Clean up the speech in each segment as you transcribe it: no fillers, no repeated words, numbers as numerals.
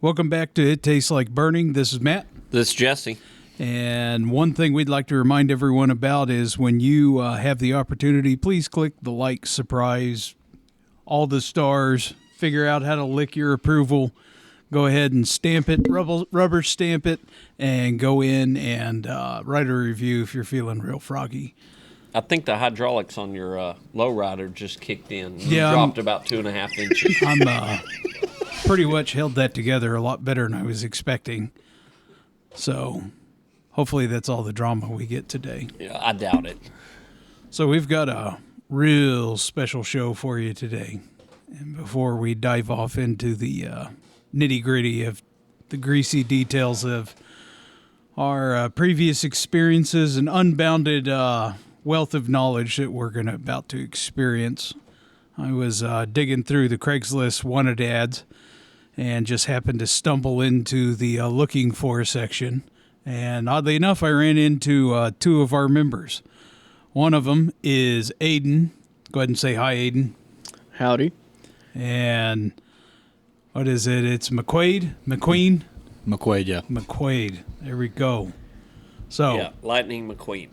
Welcome back to It Tastes Like Burning. This is Matt. This is Jesse. And one thing we'd like to remind everyone about is when you have the opportunity, please click the like, subscribe, all the stars, figure out how to lick your approval. Go ahead and stamp it, rubber stamp it, and go in and write a review if you're feeling real froggy. I think the hydraulics on your lowrider just kicked in. You Yeah, dropped about 2.5 inches. I'm pretty much held that together a lot better than I was expecting. So hopefully that's all the drama we get today. Yeah, I doubt it. So we've got a real special show for you today. And before we dive off into the nitty-gritty of the greasy details of our previous experiences and unbounded wealth of knowledge that we're about to experience, I was digging through the Craigslist wanted ads and just happened to stumble into the looking for section. And oddly enough, I ran into two of our members. One of them is Aiden. Go ahead and say hi, Aiden. Howdy. And what is it? It's McQuaid? McQueen? McQuaid, yeah. McQuaid. There we go. So, Yeah, Lightning McQueen.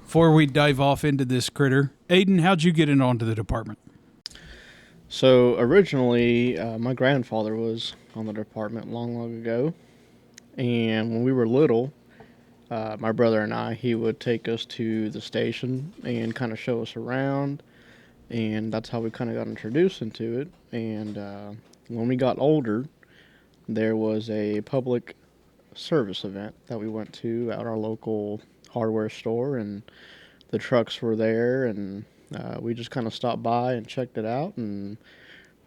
before we dive off into this critter, Aiden, how'd you get in onto the department? So originally, my grandfather was on the department long ago, and when we were little, my brother and I, he would take us to the station and kind of show us around, and that's how we kind of got introduced into it. And when we got older, there was a public service event that we went to at our local hardware store, and the trucks were there, and we just kind of stopped by and checked it out, and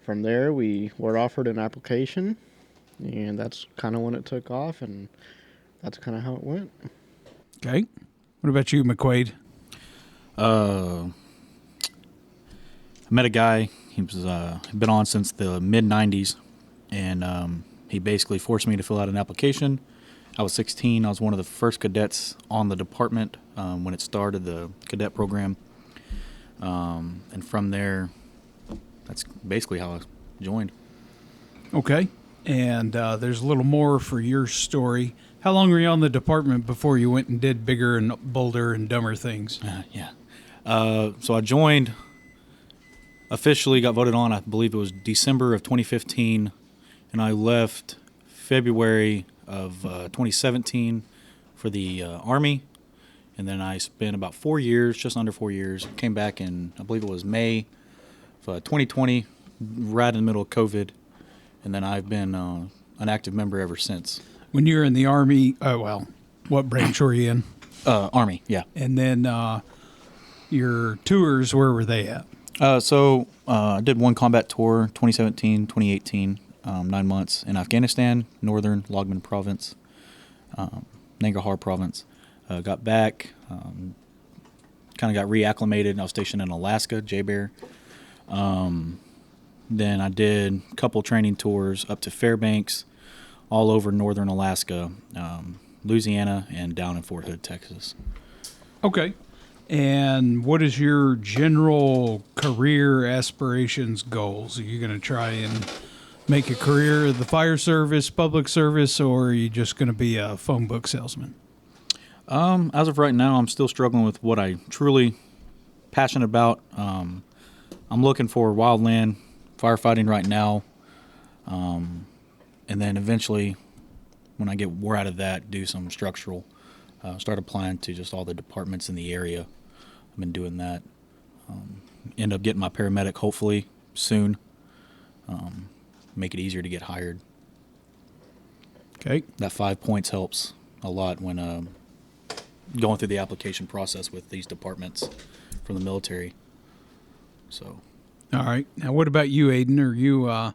from there we were offered an application, and that's kind of when it took off, and that's kind of how it went. Okay. What about you, McQuaid? I met a guy. He was been on since the mid-'90s, and he basically forced me to fill out an application. I was 16. I was one of the first cadets on the department when it started, the cadet program. And from there, that's basically how I joined. Okay. And there's a little more for your story. How long were you on the department before you went and did bigger and bolder and dumber things? Yeah. So I joined, officially got voted on, I believe it was December of 2015, and I left February of 2017 for the Army. And then I spent about 4 years, just under 4 years. Came back in, I believe it was May of 2020, right in the middle of COVID. And then I've been an active member ever since. When you were in the Army, what branch were you in? Army, yeah. And then your tours, where were they at? So I did one combat tour, 2017, 2018, 9 months in Afghanistan, northern Logman province, Nangarhar province. Got back, kind of got reacclimated. I was stationed in Alaska, J-Bear. Then I did a couple training tours up to Fairbanks, all over northern Alaska, Louisiana, and down in Fort Hood, Texas. Okay. And what is your general career aspirations, goals? Are you going to try and make a career of the fire service, public service, or are you just going to be a phone book salesman? As of right now, I'm still struggling with what I truly passionate about. I'm looking for wildland firefighting right now, and then eventually, when I get more out of that, do some structural. Start applying to just all the departments in the area. I've been doing that. End up getting my paramedic hopefully soon. Make it easier to get hired. Okay. That 5 points helps a lot when going through the application process with these departments from the military. So, all right. Now, what about you, Aiden? Are you,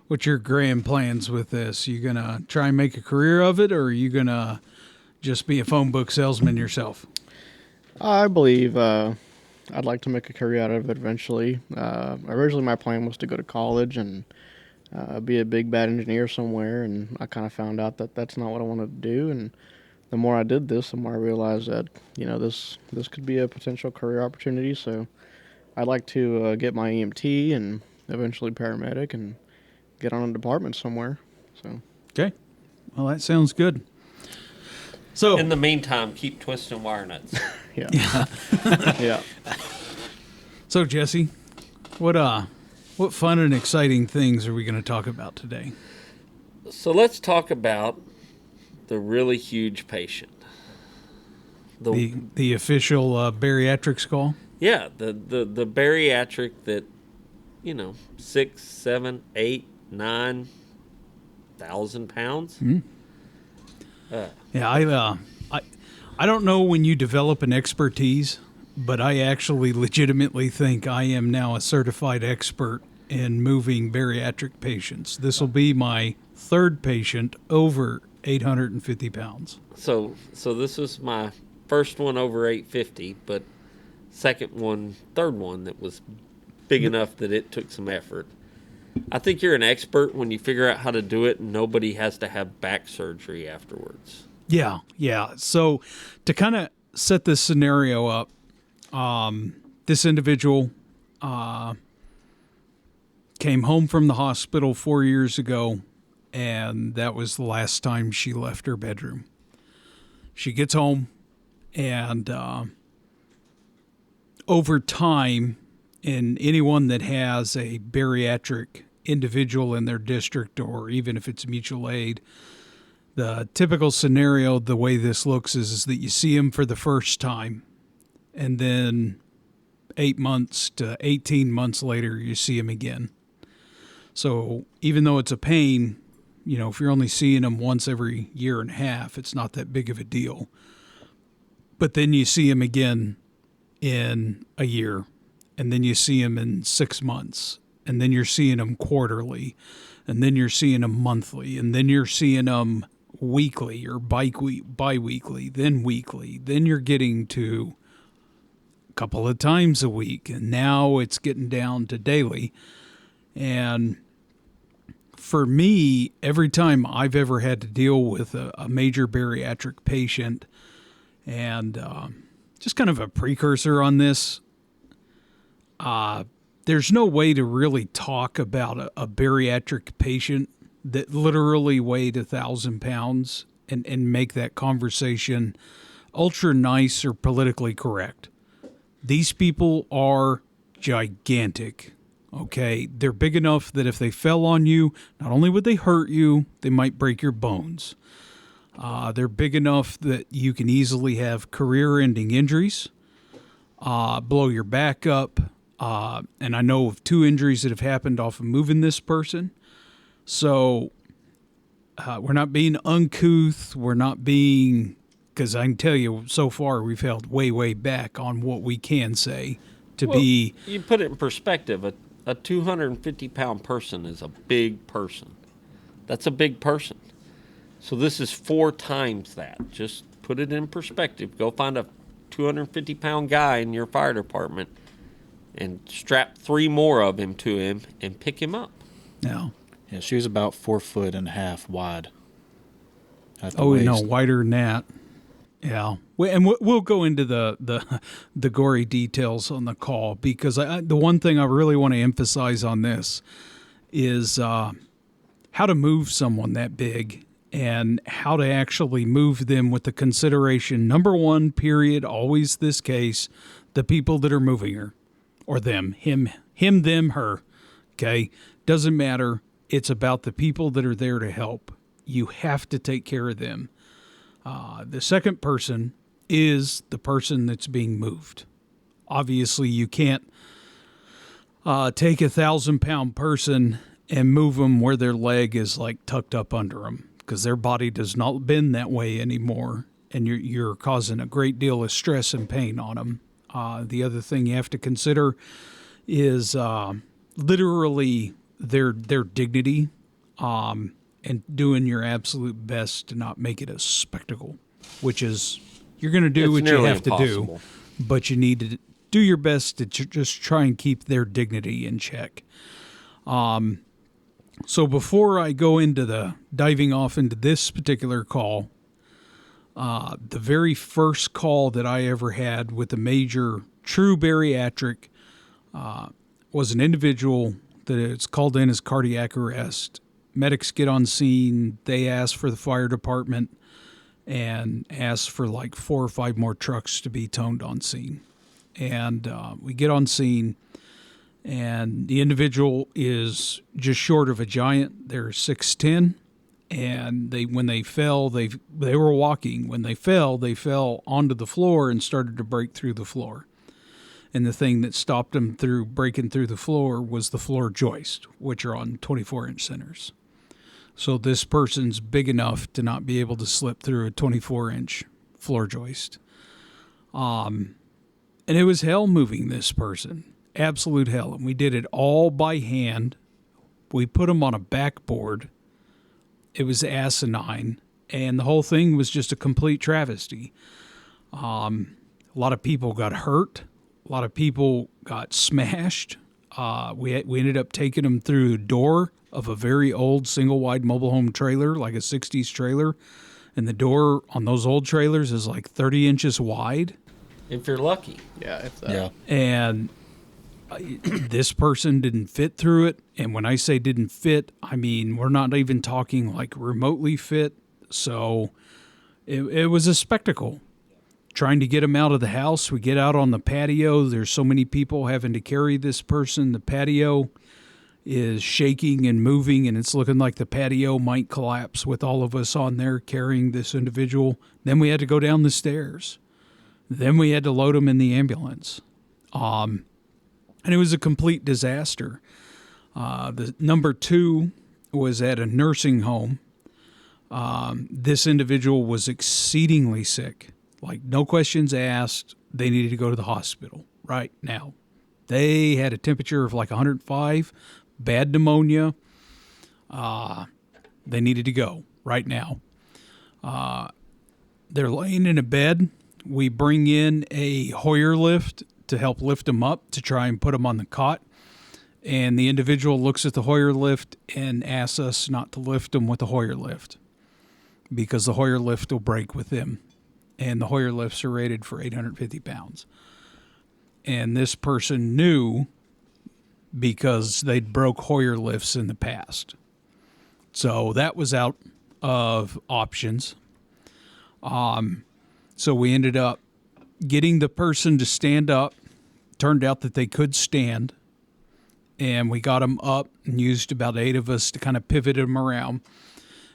what's your grand plans with this? You gonna try and make a career of it, or are you gonna just be a phone book salesman yourself? I believe I'd like to make a career out of it eventually. Originally, my plan was to go to college and be a big bad engineer somewhere, and I kind of found out that that's not what I wanted to do. And the more I did this, the more I realized that this could be a potential career opportunity. So I'd like to get my EMT and eventually paramedic and get on a department somewhere. So Okay. Well, that sounds good. So, In the meantime, keep twisting wire nuts. Yeah. Yeah. so Jesse, what fun and exciting things are we going to talk about today? So let's talk about the really huge patient. The official bariatrics call? Yeah, the bariatric that, 6, 7, 8, 9,000 pounds. Yeah, I don't know when you develop an expertise, but I actually legitimately think I am now a certified expert in moving bariatric patients. This will be my third patient over 850 pounds. So this was my first one over 850, but third one that was big enough that it took some effort. I think you're an expert when you figure out how to do it and nobody has to have back surgery afterwards. Yeah. So to kind of set this scenario up, this individual came home from the hospital 4 years ago, and that was the last time she left her bedroom. She gets home, and over time, and anyone that has a bariatric individual in their district, or even if it's mutual aid, the typical scenario, the way this looks is that you see them for the first time, and then 8 months to 18 months later, you see them again. So even though it's a pain, if you're only seeing them once every year and a half, it's not that big of a deal. But then you see them again in a year, and then you see them in 6 months, and then you're seeing them quarterly, and then you're seeing them monthly, and then you're seeing them weekly or bi-weekly, then weekly. Then you're getting to a couple of times a week, and now it's getting down to daily. And for me, every time I've ever had to deal with a major bariatric patient, and just kind of a precursor on this, there's no way to really talk about a bariatric patient that literally weighed 1,000 pounds and make that conversation ultra nice or politically correct. These people are gigantic. Okay, they're big enough that if they fell on you, not only would they hurt you, they might break your bones. They're big enough that you can easily have career-ending injuries, blow your back up, and I know of 2 injuries that have happened off of moving this person. So we're not being uncouth. We're not being, because I can tell you so far we've held way, way back on what we can say to be. You put it in perspective. A 250-pound person is a big person. That's a big person. So this is 4 times that. Just put it in perspective. Go find a 250-pound guy in your fire department and strap 3 more of him to him and pick him up. No. Yeah, she was about 4.5 feet wide. Wider than that. Yeah, and we'll go into the gory details on the call, because the one thing I really want to emphasize on this is how to move someone that big and how to actually move them with the consideration, number one, period, always this case, the people that are moving her, or them, him, them, her, okay? Doesn't matter. It's about the people that are there to help. You have to take care of them. The second person is the person that's being moved. Obviously, you can't take 1,000-pound person and move them where their leg is like tucked up under them, because their body does not bend that way anymore, and you're causing a great deal of stress and pain on them. The other thing you have to consider is literally their dignity, and doing your absolute best to not make it a spectacle, which is you're going to do what you have to do, but you need to do your best to just try and keep their dignity in check. So before I go into diving off into this particular call, the very first call that I ever had with a major true bariatric was an individual that is called in as cardiac arrest medics get on scene. They ask for the fire department and ask for like 4 or 5 more trucks to be toned on scene. And we get on scene, and the individual is just short of a giant. They're 6'10", and when they fell, they were walking. When they fell onto the floor and started to break through the floor. And the thing that stopped them through breaking through the floor was the floor joist, which are on 24-inch centers. So this person's big enough to not be able to slip through a 24-inch floor joist. And it was hell moving this person. Absolute hell. And we did it all by hand. We put them on a backboard. It was asinine. And the whole thing was just a complete travesty. A lot of people got hurt. A lot of people got smashed. We ended up taking them through the door of a very old single-wide mobile home trailer, like a 60s trailer. And the door on those old trailers is like 30 inches wide. If you're lucky. Yeah, if that. Yeah. And this person didn't fit through it. And when I say didn't fit, I mean, we're not even talking like remotely fit. So it was a spectacle. Trying to get him out of the house. We get out on the patio. There's so many people having to carry this person. The patio is shaking and moving, and it's looking like the patio might collapse with all of us on there carrying this individual. Then we had to go down the stairs. Then we had to load him in the ambulance. And it was a complete disaster. The number 2 was at a nursing home. This individual was exceedingly sick. Like, no questions asked. They needed to go to the hospital right now. They had a temperature of like 105, bad pneumonia. They needed to go right now. They're laying in a bed. We bring in a Hoyer lift to help lift them up to try and put them on the cot. And the individual looks at the Hoyer lift and asks us not to lift them with the Hoyer lift because the Hoyer lift will break with them. And the Hoyer lifts are rated for 850 pounds. And this person knew because they'd broke Hoyer lifts in the past. So that was out of options. So we ended up getting the person to stand up. Turned out that they could stand. And we got them up and used about 8 of us to kind of pivot them around.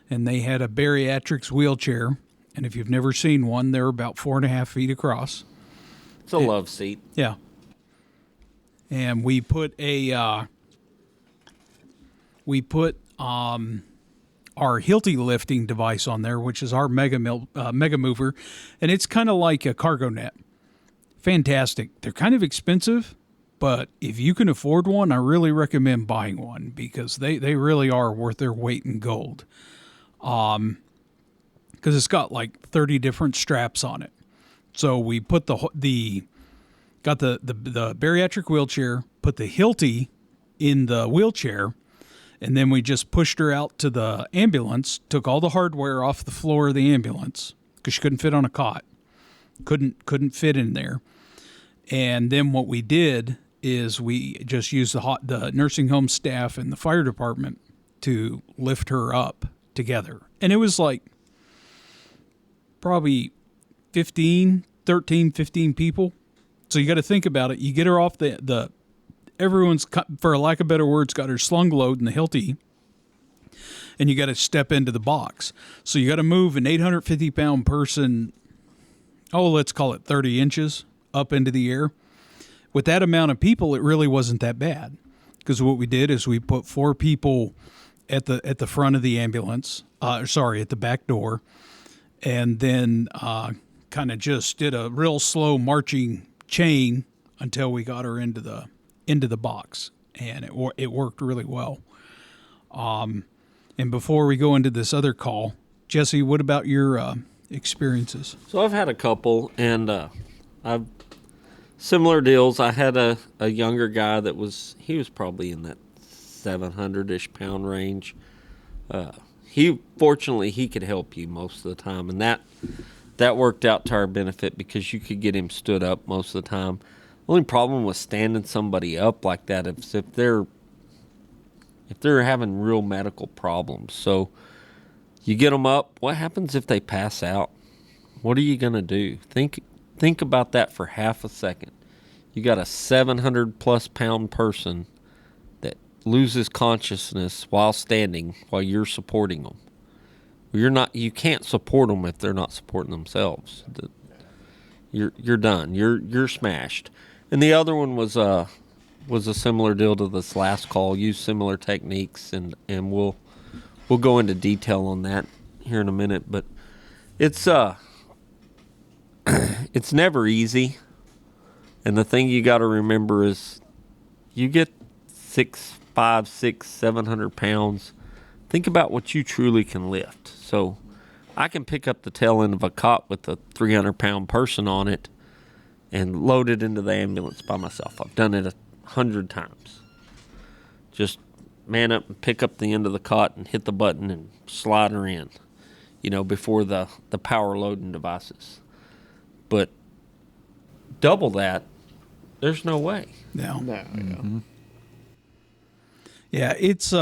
And they had a bariatrics wheelchair. And if you've never seen one, they're about 4.5 feet across. It's a love seat. Yeah. And we put our Hilti lifting device on there, which is our mega mover, and it's kind of like a cargo net. Fantastic. They're kind of expensive, but if you can afford one, I really recommend buying one because they really are worth their weight in gold. Because it's got like 30 different straps on it. So we put got the bariatric wheelchair, put the Hilti in the wheelchair, and then we just pushed her out to the ambulance, took all the hardware off the floor of the ambulance because she couldn't fit on a cot. Couldn't fit in there. And then what we did is we just used the nursing home staff and the fire department to lift her up together. And it was like probably 15 people. So you got to think about it. You get her off everyone's, for lack of better words, got her slung load in the Hilti, and you got to step into the box. So you got to move an 850-pound person, let's call it 30 inches up into the air. With that amount of people, it really wasn't that bad because what we did is we put 4 people at the front of the ambulance, at the back door, and then kind of just did a real slow marching chain until we got her into the box, and it worked really well. And before we go into this other call, Jesse, what about your experiences? So I've had a couple, and I've similar deals. I had a younger guy that was probably in that 700-ish pound range. Fortunately he could help you most of the time, and that worked out to our benefit because you could get him stood up most of the time. The only problem with standing somebody up like that is if if they're having real medical problems. So you get them up. What happens if they pass out? What are you going to do? Think about that for half a second. You got a 700+ pound person that loses consciousness while standing while you're supporting them. You can't support them if they're not supporting themselves. You're done. You're smashed. And the other one was a similar deal to this last call. Use similar techniques, and we'll go into detail on that here in a minute. But it's it's never easy. And the thing you got to remember is, you get 500, 600, 700 pounds. Think about what you truly can lift. So I can pick up the tail end of a cot with a 300-pound person on it and load it into the ambulance by myself. I've done it 100 times. Just man up and pick up the end of the cot and hit the button and slide her in, before the power loading devices. But double that, there's no way. No. No. Yeah, it's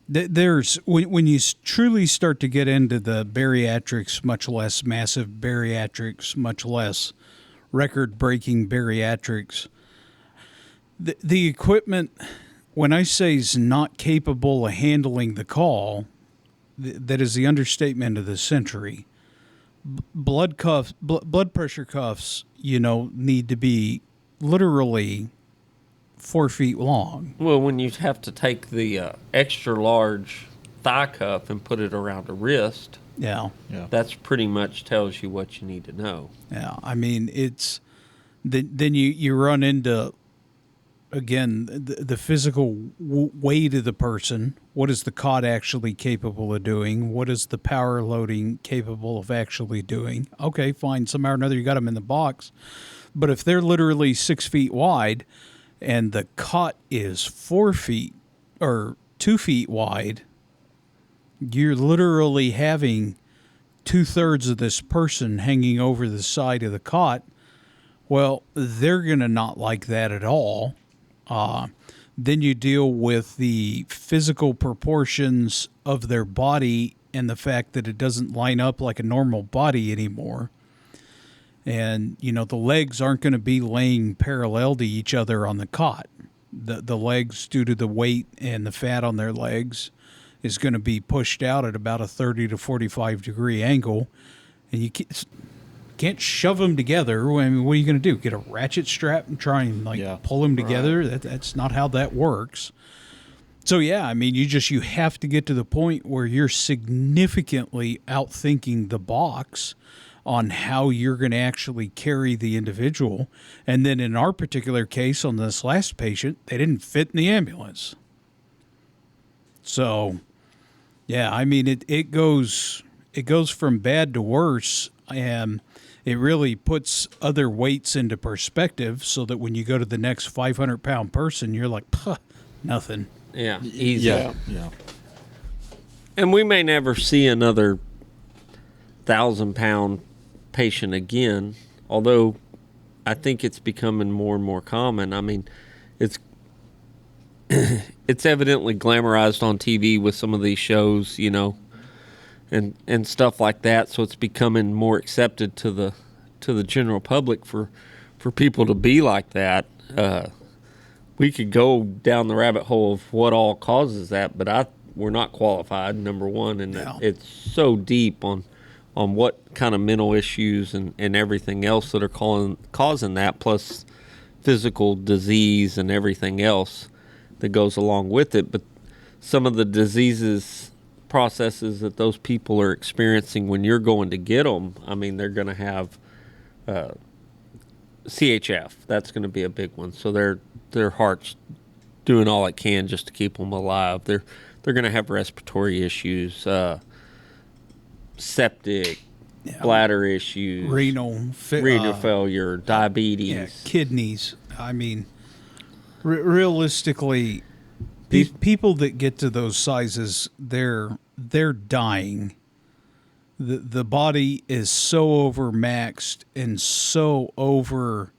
there's when you truly start to get into the bariatrics, much less massive bariatrics, much less record-breaking bariatrics, the equipment, when I say is not capable of handling the call, that is the understatement of the century. Blood pressure cuffs, need to be literally 4 feet long. Well, when you have to take the extra large thigh cuff and put it around a wrist, Yeah. that's pretty much tells you what you need to know. Yeah. I mean, it's then you run into, again, the physical weight of the person. What is the cot actually capable of doing? What is the power loading capable of actually doing? Okay, fine. Somehow or another, you got them in the box. But if they're literally 6 feet wide and the cot is 4 feet or 2 feet wide, you're literally having 2/3 of this person hanging over the side of the cot. Well, they're going to not like that at all. Then you deal with the physical proportions of their body and the fact that it doesn't line up like a normal body anymore. And, the legs aren't going to be laying parallel to each other on the cot. The legs, due to the weight and the fat on their legs, is going to be pushed out at about a 30 to 45 degree angle. And you can't shove them together. I mean, what are you going to do? Get a ratchet strap and try and pull them together? Right. That's not how that works. So yeah, I mean, you have to get to the point where you're significantly outthinking the box on how you're going to actually carry the individual. And then in our particular case, on this last patient, they didn't fit in the ambulance. So yeah, I mean, it goes from bad to worse, and it really puts other weights into perspective, so that when you go to the next 500-pound person, you're like, nothing. Yeah, easy. Yeah. And we may never see another 1,000-pound patient again, although I think it's becoming more and more common. I mean, it's evidently glamorized on TV with some of these shows, and stuff like that. So it's becoming more accepted to the general public for people to be like that. We could go down the rabbit hole of what all causes that, but we're not qualified, number one, and No. it's so deep on what kind of mental issues and everything else that are causing that, plus physical disease and everything else that goes along with it. But some of the processes that those people are experiencing when you're going to get them, I mean, they're going to have CHF. That's going to be a big one. So their heart's doing all it can just to keep them alive. They're going to have respiratory issues, septic, bladder issues, renal failure, diabetes, kidneys. I mean, realistically, these people that get to those sizes, they're dying. The body is so overmaxed and so over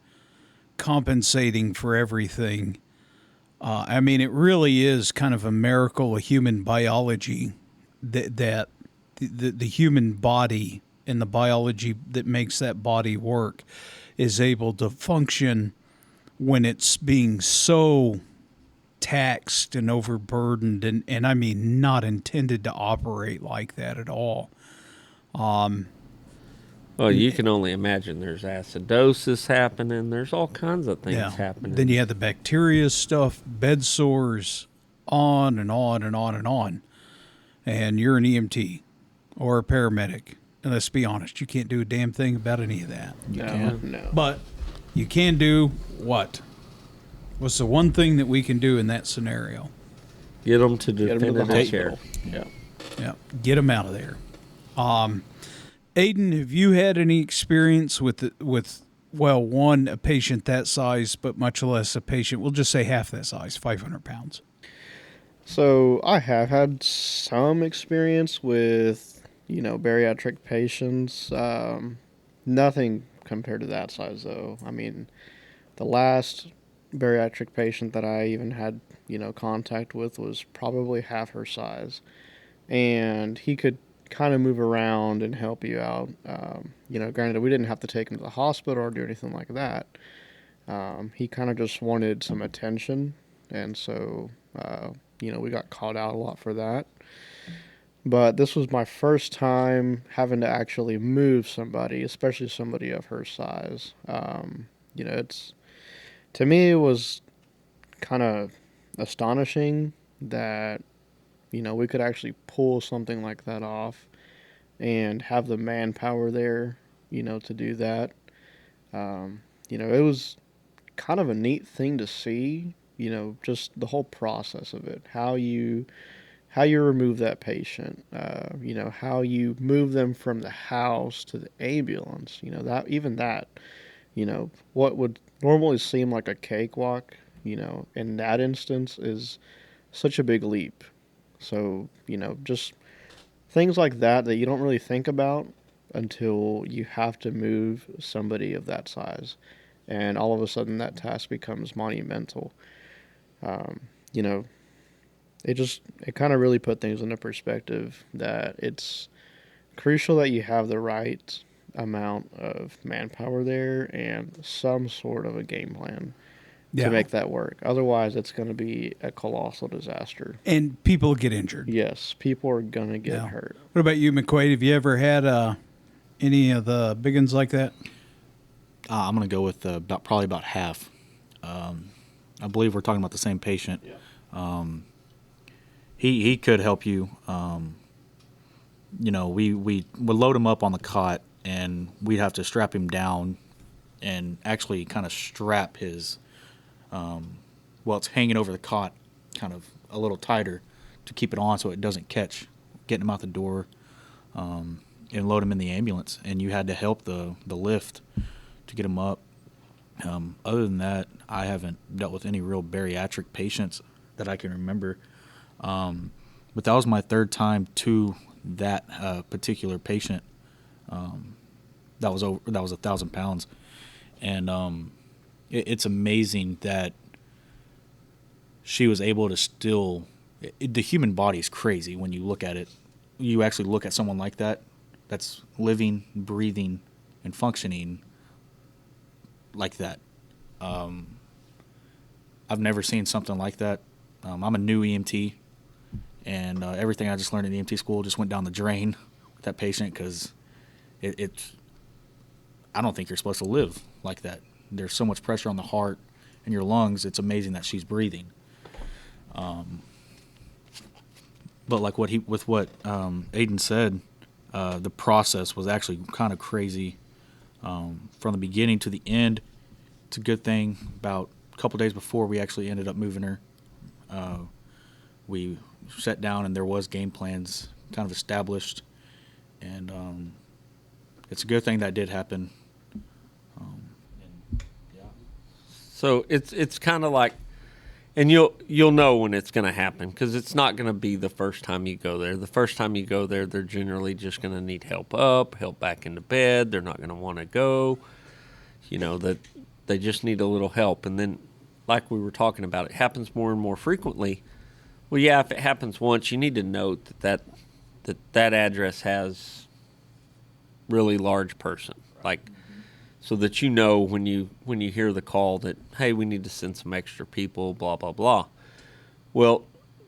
compensating for everything. I mean, it really is kind of a miracle of human biology that the human body and the biology that makes that body work is able to function when it's being so taxed and overburdened, and I mean not intended to operate like that at all. Well, you can only imagine there's acidosis happening. There's all kinds of things happening. Then you have the bacteria stuff, bed sores, on and on and on and on. And you're an EMT or a paramedic. And let's be honest, you can't do a damn thing about any of that. You can't. No. But you can do what? What's the one thing that we can do in that scenario? Get them to Get 'em to the definitive care. hospital. Yeah. Yeah, get them out of there. Aiden, have you had any experience with one, a patient that size, but much less a patient, we'll just say half that size, 500 pounds? So I have had some experience with, bariatric patients. Nothing compared to that size, though. I mean, the last bariatric patient that I even had, contact with was probably half her size. And he could kind of move around and help you out. Granted, we didn't have to take him to the hospital or do anything like that. He kind of just wanted some attention. And so, we got called out a lot for that. But this was my first time having to actually move somebody, especially somebody of her size. To me, it was kind of astonishing that, we could actually pull something like that off and have the manpower there, to do that. It was kind of a neat thing to see, just the whole process of it, how you remove that patient, how you move them from the house to the ambulance, what would normally seem like a cakewalk, in that instance is such a big leap. So, just things like that you don't really think about until you have to move somebody of that size. And all of a sudden that task becomes monumental. It kind of really put things into perspective that it's crucial that you have the right amount of manpower there and some sort of a game plan to make that work. Otherwise, it's going to be a colossal disaster. And people get injured. Yes, people are going to get hurt. What about you, McQuaid? Have you ever had any of the big ones like that? I'm going to go with probably about half. I believe we're talking about the same patient. Yeah. He could help you. We would load him up on the cot, and we'd have to strap him down and actually kind of strap his it's hanging over the cot kind of a little tighter to keep it on so it doesn't catch, getting him out the door, and load him in the ambulance. And you had to help the lift to get him up. Other than that, I haven't dealt with any real bariatric patients that I can remember. But that was my third time to that particular patient. That was 1,000 pounds. And it's amazing that she was able to still. The human body is crazy when you look at it. You actually look at someone like that, that's living, breathing, and functioning like that. I've never seen something like that. I'm a new EMT, and everything I just learned in EMT school just went down the drain with that patient because it's. I don't think you're supposed to live like that. There's so much pressure on the heart and your lungs. It's amazing that she's breathing. But like what Aiden said, the process was actually kind of crazy from the beginning to the end. It's a good thing. About a couple days before we actually ended up moving her, we sat down and there was game plans kind of established, and it's a good thing that did happen. So it's kind of like, and you'll know when it's going to happen because it's not going to be the first time you go there. The first time you go there, they're generally just going to need help back into bed. They're not going to want to go. That they just need a little help. And then like we were talking about, it happens more and more frequently. Well, yeah, if it happens once, you need to note that address has really large person, like, so that you know when you hear the call that, hey, we need to send some extra people, blah blah blah. Well,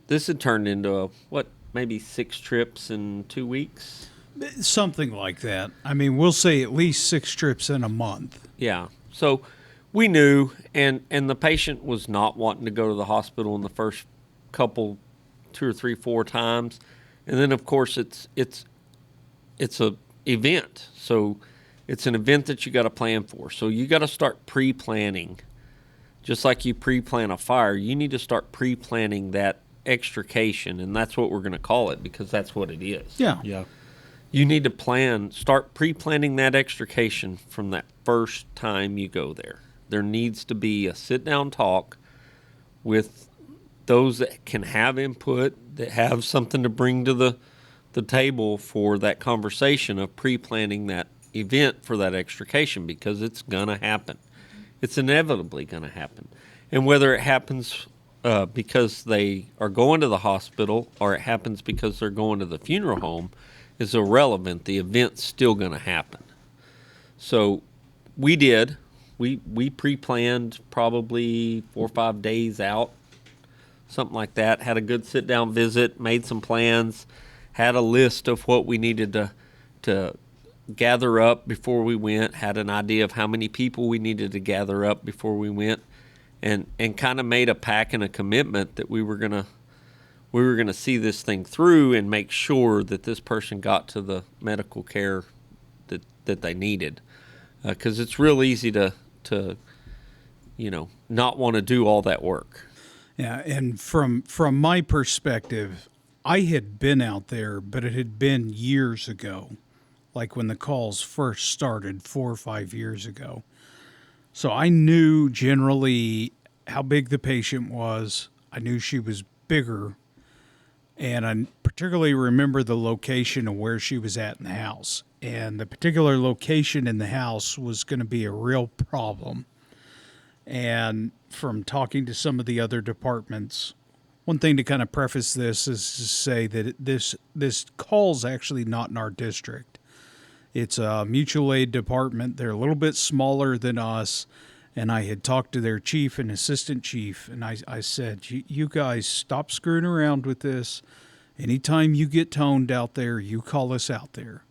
this had turned into maybe 6 trips in 2 weeks. Something like that. I mean, we'll say at least 6 trips in a month. Yeah. So we knew, and the patient was not wanting to go to the hospital in the first couple, 2 or 3, 4 times, and then of course it's a event. So it's an event that you got to plan for. So you got to start pre-planning, just like you pre-plan a fire. You need to start pre-planning that extrication, and that's what we're going to call it because that's what it is. Yeah. Yeah. You need to start pre-planning that extrication from that first time you go there. There needs to be a sit-down talk with those that can have input, that have something to bring to the table for that conversation of pre-planning that event for that extrication, because it's going to happen. It's inevitably going to happen. And whether it happens because they are going to the hospital or it happens because they're going to the funeral home is irrelevant. The event's still going to happen. So we did. We pre-planned probably 4 or 5 days out, something like that. Had a good sit-down visit, made some plans, had a list of what we needed to gather up before we went, had an idea of how many people we needed to gather up before we went, and kind of made a pact and a commitment that we were gonna see this thing through and make sure that this person got to the medical care that they needed, because it's real easy to not want to do all that work. Yeah, and from my perspective, I had been out there, but it had been years ago, like when the calls first started 4 or 5 years ago. So I knew generally how big the patient was. I knew she was bigger, and I particularly remember the location of where she was at in the house. And the particular location in the house was going to be a real problem. And from talking to some of the other departments, one thing to kind of preface this is to say that this call's actually not in our district. It's a mutual aid department. They're a little bit smaller than us. And I had talked to their chief and assistant chief, and I said, you guys stop screwing around with this. Anytime you get toned out there, you call us out there.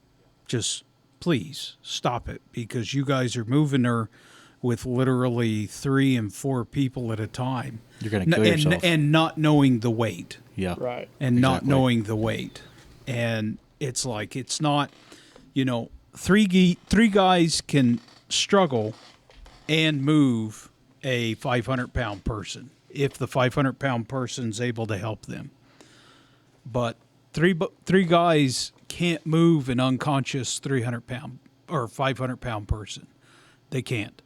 Just please stop it, because you guys are moving her with literally 3 and 4 people at a time. You're going to kill yourself. And not knowing the weight. Yeah. Right. And not knowing the weight. And it's like, it's not, three guys can struggle and move a 500-pound person if the 500-pound person's able to help them. But three guys can't move an unconscious 300-pound or 500-pound person. They can't.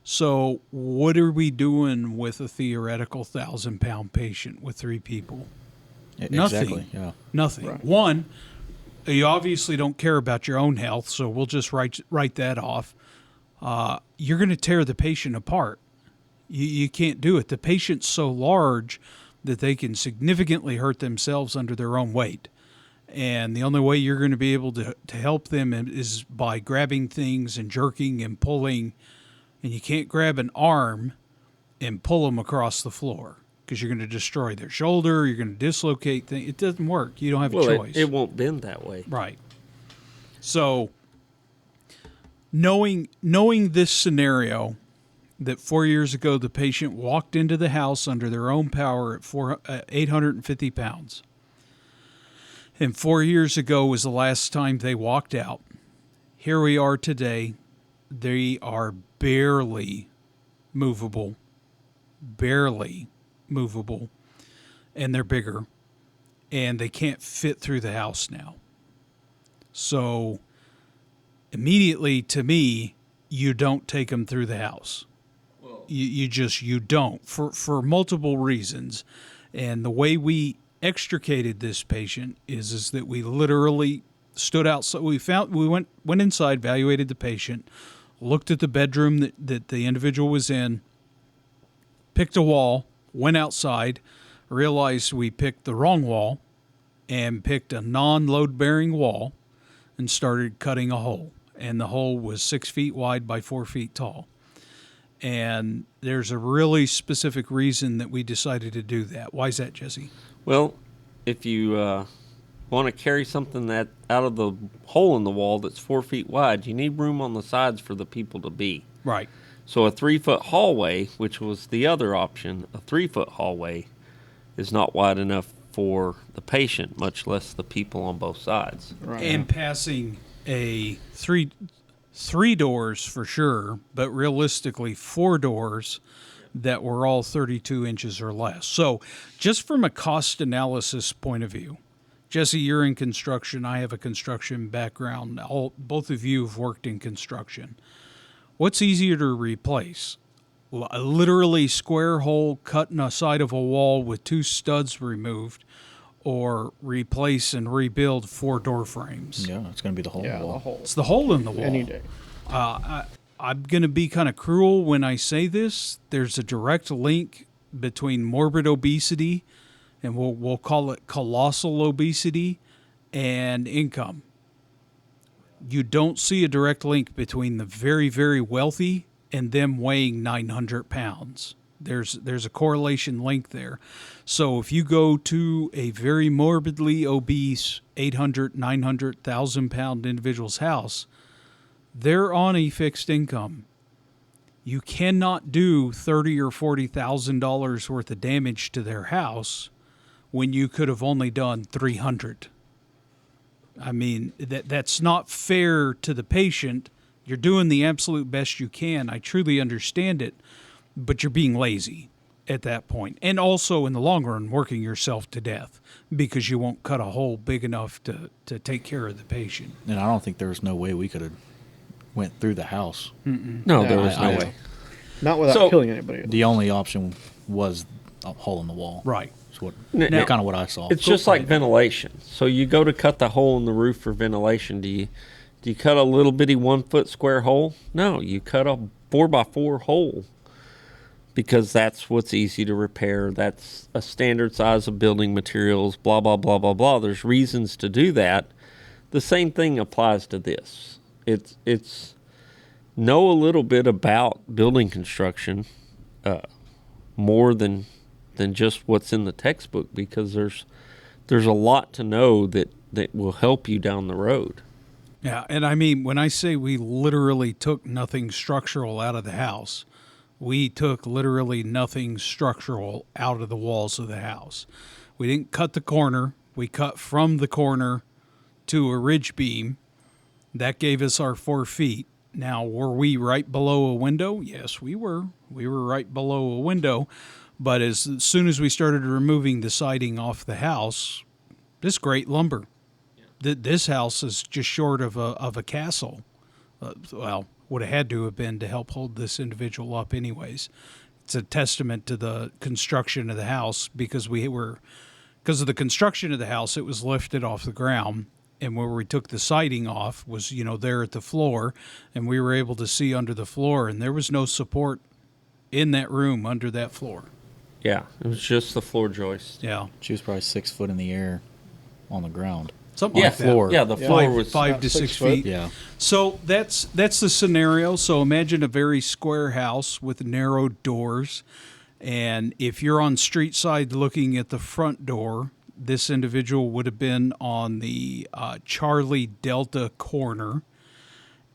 So what are we doing with a theoretical 1,000-pound patient with 3 people? Nothing. Exactly. Yeah. Nothing. Right. One, you obviously don't care about your own health, so we'll just write that off. You're going to tear the patient apart. You can't do it. The patient's so large that they can significantly hurt themselves under their own weight. And the only way you're going to be able to help them is by grabbing things and jerking and pulling. And you can't grab an arm and pull them across the floor, because you're going to destroy their shoulder. You're going to dislocate things. It doesn't work. You don't have a choice. It won't bend that way. Right. So knowing this scenario, that 4 years ago the patient walked into the house under their own power at 850 pounds. And 4 years ago was the last time they walked out. Here we are today. They are barely movable, and they're bigger, and they can't fit through the house now. So immediately, to me, you don't take them through the house. You don't, for multiple reasons. And the way we extricated this patient is that we literally stood outside. We went inside, evaluated the patient, looked at the bedroom that the individual was in, picked a wall, went outside, realized we picked the wrong wall, and picked a non-load-bearing wall and started cutting a hole. And the hole was 6 feet wide by 4 feet tall. And there's a really specific reason that we decided to do that. Why is that, Jesse? Well, if you want to carry something that out of the hole in the wall that's 4 feet wide, you need room on the sides for the people to be. Right. So a 3-foot hallway, which was the other option, a 3-foot hallway is not wide enough for the patient, much less the people on both sides. Right. And passing a three doors for sure, but realistically 4 doors that were all 32 inches or less. So just from a cost analysis point of view, Jesse, you're in construction. I have a construction background. Both of you have worked in construction. What's easier to replace? A literally square hole cut in the side of a wall with 2 studs removed, or replace and rebuild 4 door frames? Yeah, it's going to be the whole wall. The whole. It's the hole in the wall. Any day. I'm going to be kind of cruel when I say this. There's a direct link between morbid obesity, and we'll call it colossal obesity, and income. You don't see a direct link between the very, very wealthy and them weighing 900 pounds. There's a correlation link there. So if you go to a very morbidly obese 800, 900,000 pound individual's house, they're on a fixed income. You cannot do $30,000 or $40,000 worth of damage to their house when you could have only done 300. I mean, that's not fair to the patient. You're doing the absolute best you can. I truly understand it, but you're being lazy at that point. And also, in the long run, working yourself to death because you won't cut a hole big enough to take care of the patient. And I don't think there was no way we could have went through the house. No, there was no way. Not without killing anybody. The only option was a hole in the wall. Right. That's kind of what I saw. It's just like ventilation. So you go to cut the hole in the roof for ventilation. Do you cut a little bitty 1 foot square hole? No, you cut a 4x4 hole because that's what's easy to repair. That's a standard size of building materials, blah, blah, blah, blah, blah. There's reasons to do that. The same thing applies to this. It's know a little bit about building construction more than just what's in the textbook, because there's a lot to know that will help you down the road. Yeah, and I mean, when I say we literally took nothing structural out of the house, we took literally nothing structural out of the walls of the house. We didn't cut the corner. We cut from the corner to a ridge beam. That gave us our 4 feet. Now, were we right below a window? Yes, we were. We were right below a window. But as soon as we started removing the siding off the house, this great lumber. This house is just short of a castle. Well, would have had to have been to help hold this individual up anyways. It's a testament to the construction of the house, because of the construction of the house, it was lifted off the ground. And where we took the siding off was, there at the floor, and we were able to see under the floor, and there was no support in that room under that floor. Yeah, it was just the floor joist. Yeah. She was probably 6 foot in the air on the ground. Something Yeah, like that. floor. Yeah, the floor was 5 to 6 feet. Yeah. So that's the scenario. So imagine a very square house with narrow doors. And if you're on street side looking at the front door, this individual would have been on the Charlie Delta corner.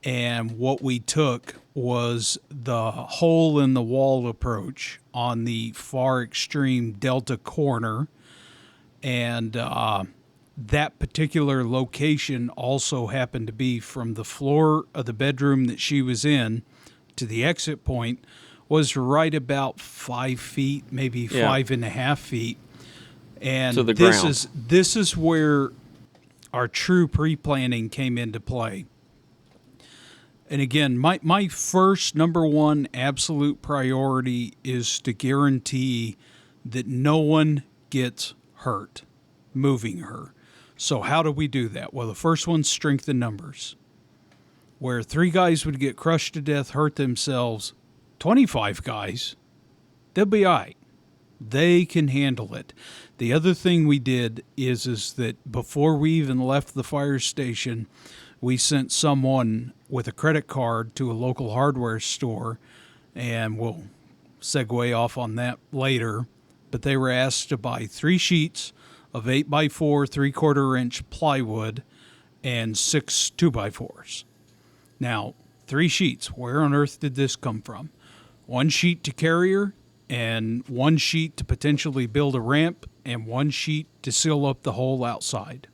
And what we took was the hole in the wall approach on the far extreme Delta corner. And that particular location also happened to be from the floor of the bedroom that she was in to the exit point was right about 5 feet, maybe 5.5 feet. And to the ground. This is where our true pre-planning came into play. And again, my first number one absolute priority is to guarantee that no one gets hurt moving her. So how do we do that? Well, the first one's strength in numbers. Where 3 guys would get crushed to death, hurt themselves, 25 guys They'll be all right. They can handle it. The other thing we did is that before we even left the fire station, we sent someone with a credit card to a local hardware store, and we'll segue off on that later. But they were asked to buy 3 sheets of 8x4 3/4-inch plywood and 6 2x4s. Now, 3 sheets. Where on earth did this come from? 1 sheet to carrier, and 1 sheet to potentially build a ramp, and 1 sheet to seal up the hole outside.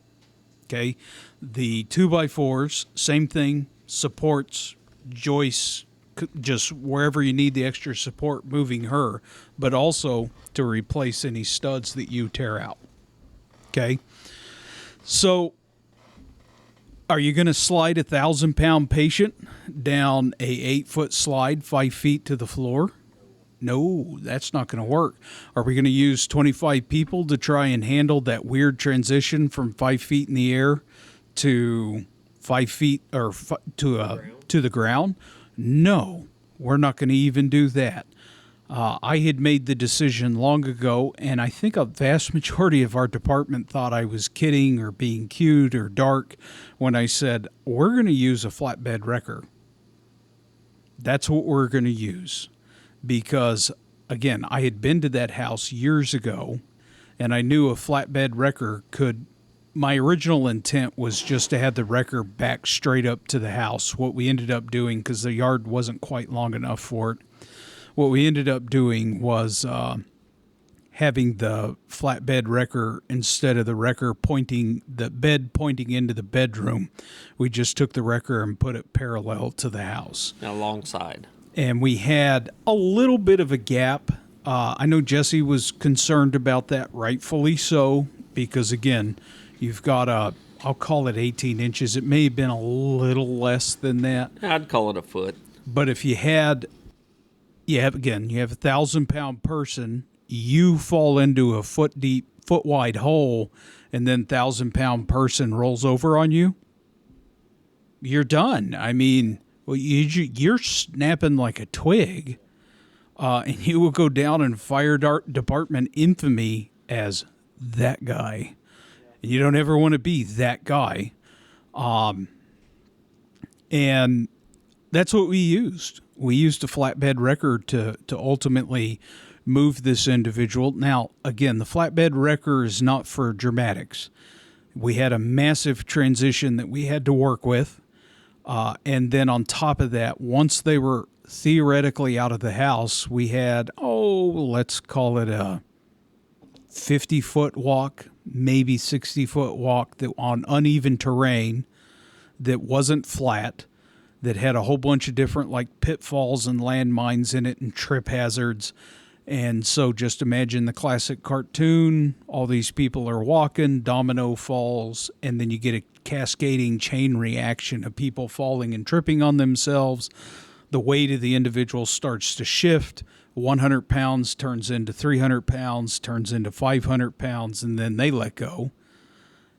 Okay? The 2x4s, same thing, supports, joists, just wherever you need the extra support moving her, but also to replace any studs that you tear out. Okay? So, are you going to slide a 1,000-pound patient down a 8-foot slide 5 feet to the floor? No, that's not going to work. Are we going to use 25 people to try and handle that weird transition from 5 feet in the air to 5 feet or to the ground? No, we're not going to even do that. I had made the decision long ago, and I think a vast majority of our department thought I was kidding or being cute or dark when I said, we're going to use a flatbed wrecker. That's what we're going to use. Because, again, I had been to that house years ago, and I knew a flatbed wrecker could. My original intent was just to have the wrecker back straight up to the house. What we ended up doing, because the yard wasn't quite long enough for it, what we ended up doing was having the flatbed wrecker, instead of the wrecker pointing, the bed pointing into the bedroom, we just took the wrecker and put it parallel to the house. Alongside. And we had a little bit of a gap. I know Jesse was concerned about that, rightfully so, because, again, you've got I'll call it 18 inches. It may have been a little less than that. I'd call it a foot. But if you have a 1,000-pound person, you fall into a foot wide hole, and then 1,000-pound person rolls over on you, you're done. I mean, well, you're snapping like a twig, and you will go down in fire department infamy as that guy. You don't ever want to be that guy. And that's what we used. We used a flatbed wrecker to ultimately move this individual. Now, again, the flatbed wrecker is not for dramatics. We had a massive transition that we had to work with. And then on top of that, once they were theoretically out of the house, we had, let's call it a 50-foot walk, maybe 60-foot walk that on uneven terrain that wasn't flat, that had a whole bunch of different like pitfalls and landmines in it and trip hazards. And so just imagine the classic cartoon. All these people are walking, domino falls, and then you get a cascading chain reaction of people falling and tripping on themselves. The weight of the individual starts to shift. 100 pounds turns into 300 pounds, turns into 500 pounds, and then they let go.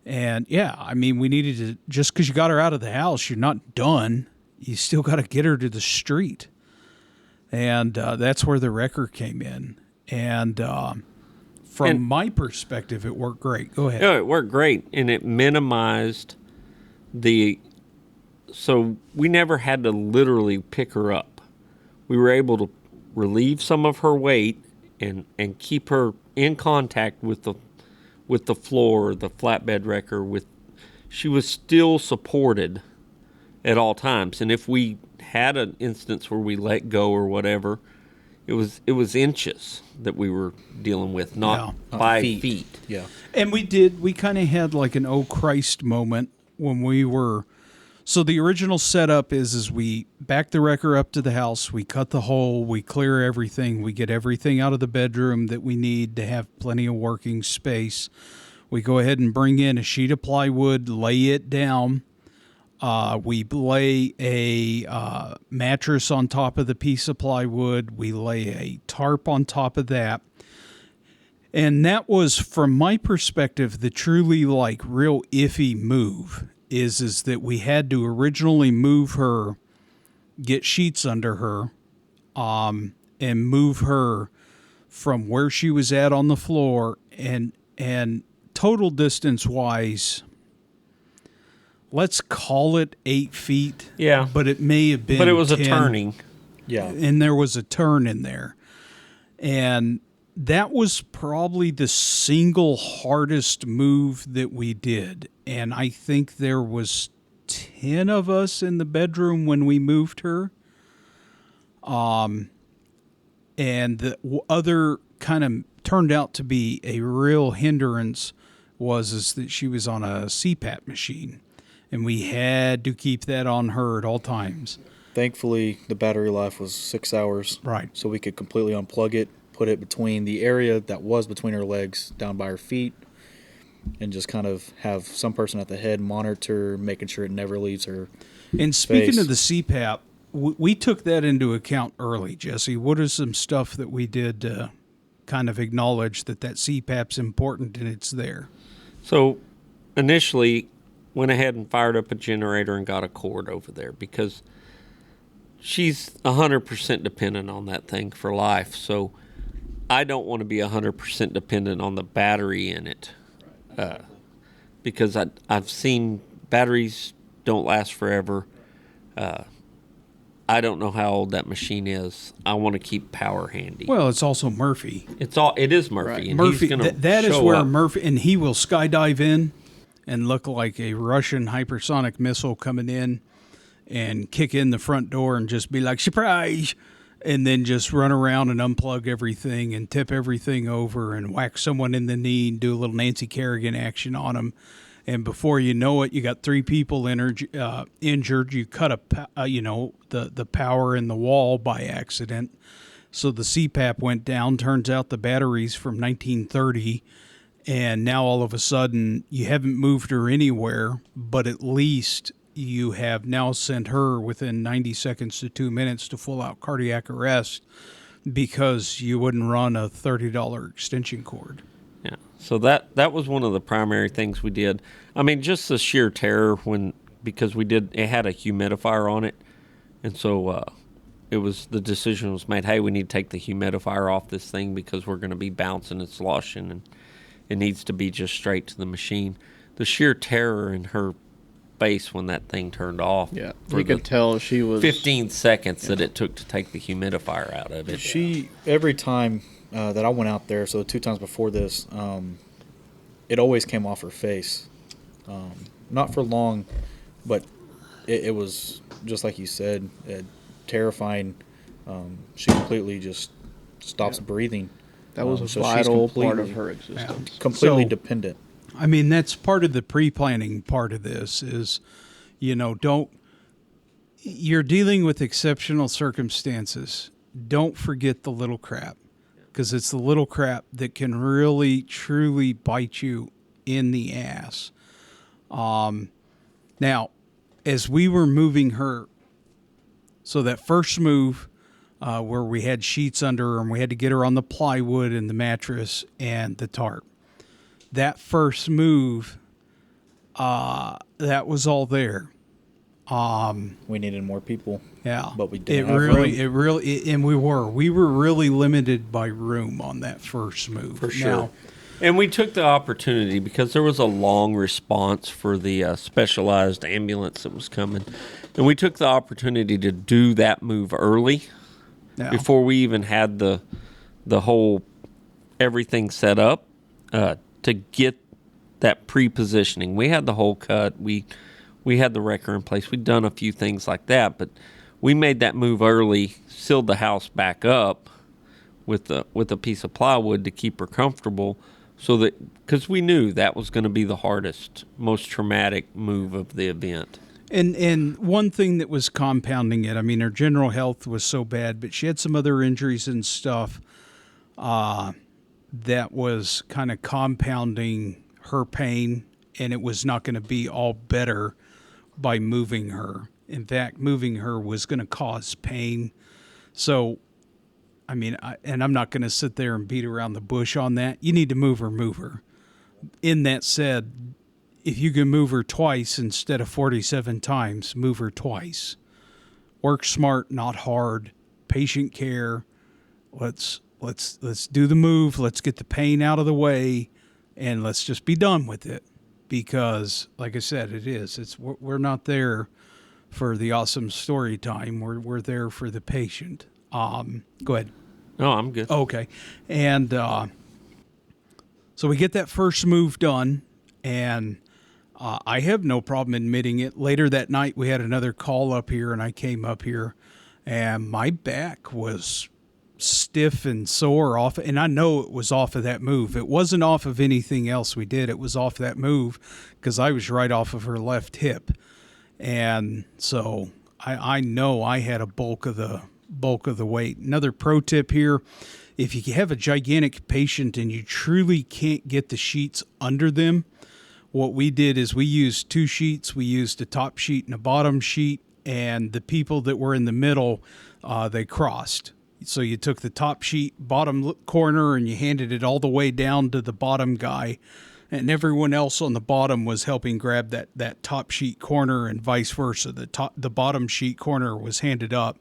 And yeah, I mean, we needed to, just because you got her out of the house, you're not done. You still got to get her to the street. And that's where the wrecker came in. And from my perspective, it worked great. Go ahead. Yeah, it worked great, and it minimized so we never had to literally pick her up. We were able to relieve some of her weight and keep her in contact with the floor, the flatbed wrecker. She was still supported at all times, and if we had an instance where we let go or whatever, it was inches that we were dealing with, not 5 feet. Yeah. And we kind of had like an oh Christ moment when we were. So the original setup is we back the wrecker up to the house, we cut the hole, we clear everything, we get everything out of the bedroom that we need to have plenty of working space. We go ahead and bring in a sheet of plywood, lay it down. We lay a mattress on top of the piece of plywood. We lay a tarp on top of that. And that was, from my perspective, the truly like real iffy move is that we had to originally move her, get sheets under her, and move her from where she was at on the floor, and total distance wise, let's call it 8 feet. Yeah. But it may have been But it was 10, a turning. Yeah. and there was a turn in there. And that was probably the single hardest move that we did. And I think there was 10 of us in the bedroom when we moved her. And the other kind of turned out to be a real hindrance is that she was on a CPAP machine, and we had to keep that on her at all times. Thankfully, the battery life was 6 hours. Right. So we could completely unplug it, put it between the area that was between her legs down by her feet, and just kind of have some person at the head monitor, making sure it never leaves her. And speaking face. of the CPAP, we took that into account early, Jesse. What is some stuff that we did to kind of acknowledge that CPAP's important and it's there? So initially went ahead and fired up a generator and got a cord over there because she's 100% dependent on that thing for life. So I don't want to be 100% dependent on the battery in it, because I've seen batteries don't last forever. I don't know how old that machine is. I want to keep power handy. Well, it's also Murphy. It is Murphy, Right. and Murphy, he's gonna that is show where up. Murphy, and he will skydive in and look like a Russian hypersonic missile coming in and kick in the front door and just be like, surprise, and then just run around and unplug everything and tip everything over and whack someone in the knee and do a little Nancy Kerrigan action on them. And before you know it, you got 3 people injured. You cut the power in the wall by accident. So the CPAP went down. Turns out the battery's from 1930. And now all of a sudden you haven't moved her anywhere, but at least you have now sent her within 90 seconds to 2 minutes to full out cardiac arrest because you wouldn't run a $30 extension cord. Yeah. So that was one of the primary things we did. I mean, just the sheer terror because it had a humidifier on it. And so the decision was made, hey, we need to take the humidifier off this thing because we're going to be bouncing and sloshing, and it needs to be just straight to the machine. The sheer terror in her face when that thing turned off. Yeah, for you could tell she was 15 seconds that it took to take the humidifier out of it. She, every time that I went out there, so 2 times before this, it always came off her face. Not for long, but it was, just like you said, terrifying. She completely just stops breathing. That was a so she's vital part completely- of her existence. Completely So- dependent. I mean, that's part of the pre-planning part of this is, you're dealing with exceptional circumstances. Don't forget the little crap, because it's the little crap that can really, truly bite you in the ass. Now, as we were moving her, so that first move where we had sheets under her and we had to get her on the plywood and the mattress and the tarp, that first move, that was all there. We needed more people. Yeah, But we didn't have and we were really limited by room on that first move. For sure. Now, And we took the opportunity because there was a long response for the specialized ambulance that was coming. And we took the opportunity to do that move early before we even had the whole everything set up to get that pre-positioning. We had the hole cut. We had the wrecker in place. We'd done a few things like that, but we made that move early, sealed the house back up with a piece of plywood to keep her comfortable, so that because we knew that was going to be the hardest, most traumatic move of the event. And one thing that was compounding it, I mean, her general health was so bad, but she had some other injuries and stuff that was kind of compounding her pain, and it was not going to be all better by moving her. In fact, moving her was going to cause pain. So, I mean, I'm not going to sit there and beat around the bush on that. You need to move her. In that said, if you can move her twice instead of 47 times, move her twice. Work smart, not hard. Patient care. Let's let's do the move. Let's get the pain out of the way, and let's just be done with it. Because, like I said, we're not there for the awesome story time. We're there for the patient. Go ahead. No, I'm good. Okay. And so we get that first move done, and I have no problem admitting it. Later that night, we had another call up here, and I came up here, and my back was stiff and sore off, and I know it was off of that move. It wasn't off of anything else we did. It was off that move because I was right off of her left hip. And so I know I had a bulk of the weight. Another pro tip here, if you have a gigantic patient and you truly can't get the sheets under them, what we did is we used 2 sheets. We used a top sheet and a bottom sheet, and the people that were in the middle, they crossed. So you took the top sheet, bottom corner, and you handed it all the way down to the bottom guy, and everyone else on the bottom was helping grab that top sheet corner, and vice versa. The bottom sheet corner was handed up.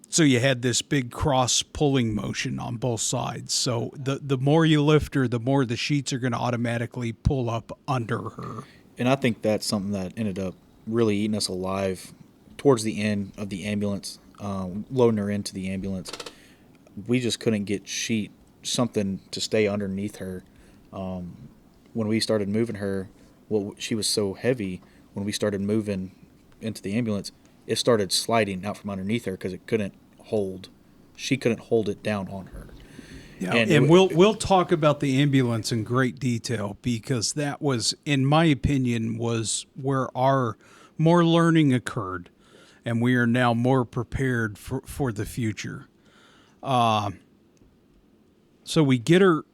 So you had this big cross pulling motion on both sides. So the more you lift her, the more the sheets are going to automatically pull up under her. And I think that's something that ended up really eating us alive towards the end of the ambulance, loading her into the ambulance. We just couldn't get something to stay underneath her. When we started moving her, she was so heavy, when we started moving into the ambulance, it started sliding out from underneath her because she couldn't hold it down on her. Yeah, and we'll talk about the ambulance in great detail, because that was, in my opinion, was where our more learning occurred, and we are now more prepared for the future. So we get her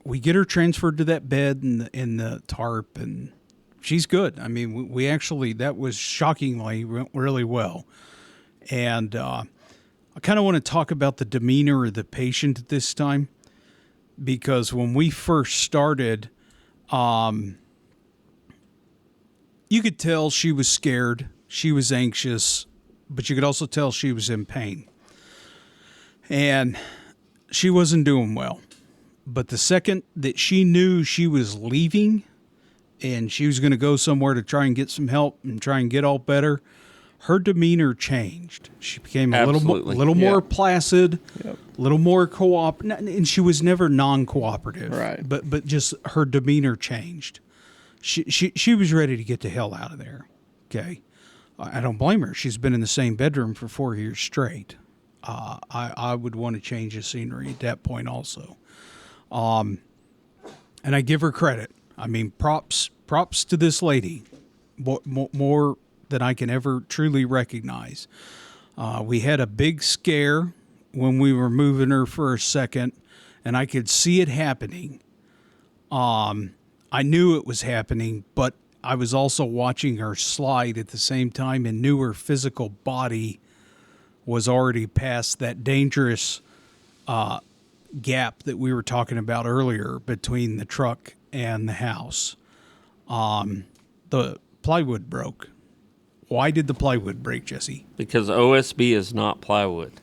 transferred to that bed in the tarp, and she's good. I mean, we actually, that was shockingly went really well. And I kind of want to talk about the demeanor of the patient at this time, because when we first started, you could tell she was scared, she was anxious, but you could also tell she was in pain. And she wasn't doing well. But the second that she knew she was leaving and she was going to go somewhere to try and get some help and try and get all better, her demeanor changed. She became a little more placid, a little more cooperative, and she was never non-cooperative. Right. But just her demeanor changed. She was ready to get the hell out of there. Okay, I don't blame her. She's been in the same bedroom for 4 years straight. I would want to change the scenery at that point also. And I give her credit. I mean, props to this lady, more than I can ever truly recognize. We had a big scare when we were moving her for a second, and I could see it happening. I knew it was happening, but I was also watching her slide at the same time and knew her physical body was already past that dangerous gap that we were talking about earlier between the truck and the house. The plywood broke. Why did the plywood break, Jesse? Because OSB is not plywood.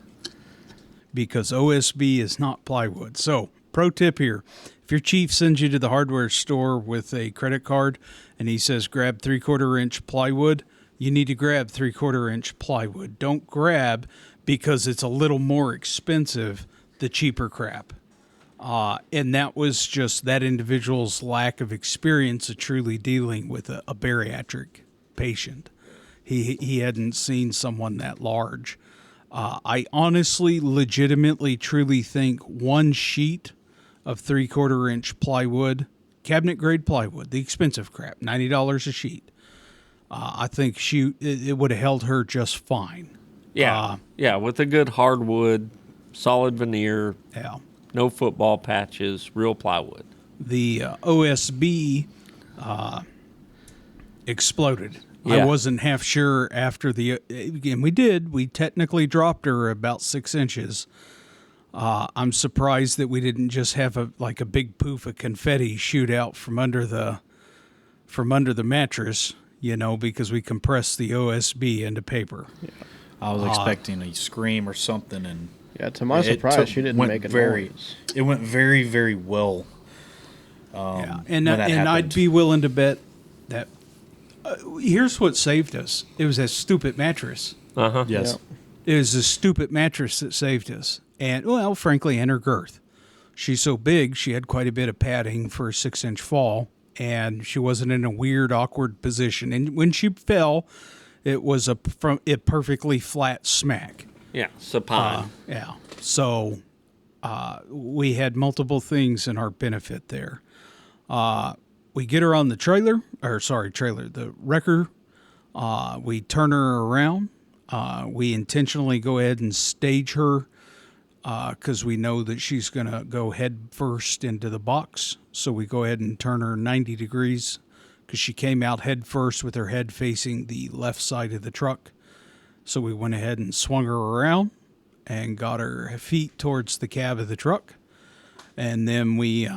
Because OSB is not plywood. So, pro tip here. If your chief sends you to the hardware store with a credit card and he says grab 3/4 inch plywood, you need to grab 3/4 inch plywood. Don't grab, because it's a little more expensive, the cheaper crap. And that was just that individual's lack of experience of truly dealing with a bariatric patient. He hadn't seen someone that large. I honestly, legitimately, truly think one sheet of 3/4 inch plywood, cabinet grade plywood, the expensive crap, $90 a sheet. I think it would have held her just fine. Yeah, with a good hardwood, solid veneer, no football patches, real plywood. The OSB exploded. Yeah. I wasn't half sure after and we technically dropped her about 6 inches. I'm surprised that we didn't just have a big poof of confetti shoot out from under the mattress, because we compressed the OSB into paper. I was expecting a scream or something, and Yeah, to my surprise, she didn't make a noise. It went very, very well. Yeah, when that and happened. I'd be willing to bet that here's what saved us. It was that stupid mattress. Uh-huh. Yes. Yep. It was the stupid mattress that saved us. And, well, frankly, and her girth. She's so big, she had quite a bit of padding for a 6-inch fall, and she wasn't in a weird, awkward position. And when she fell, it was a perfectly flat smack. Yeah, supine. Yeah. So we had multiple things in our benefit there. We get her on the the wrecker. We turn her around. We intentionally go ahead and stage her because we know that she's going to go head first into the box. So we go ahead and turn her 90 degrees because she came out head first with her head facing the left side of the truck. So we went ahead and swung her around and got her feet towards the cab of the truck. And then we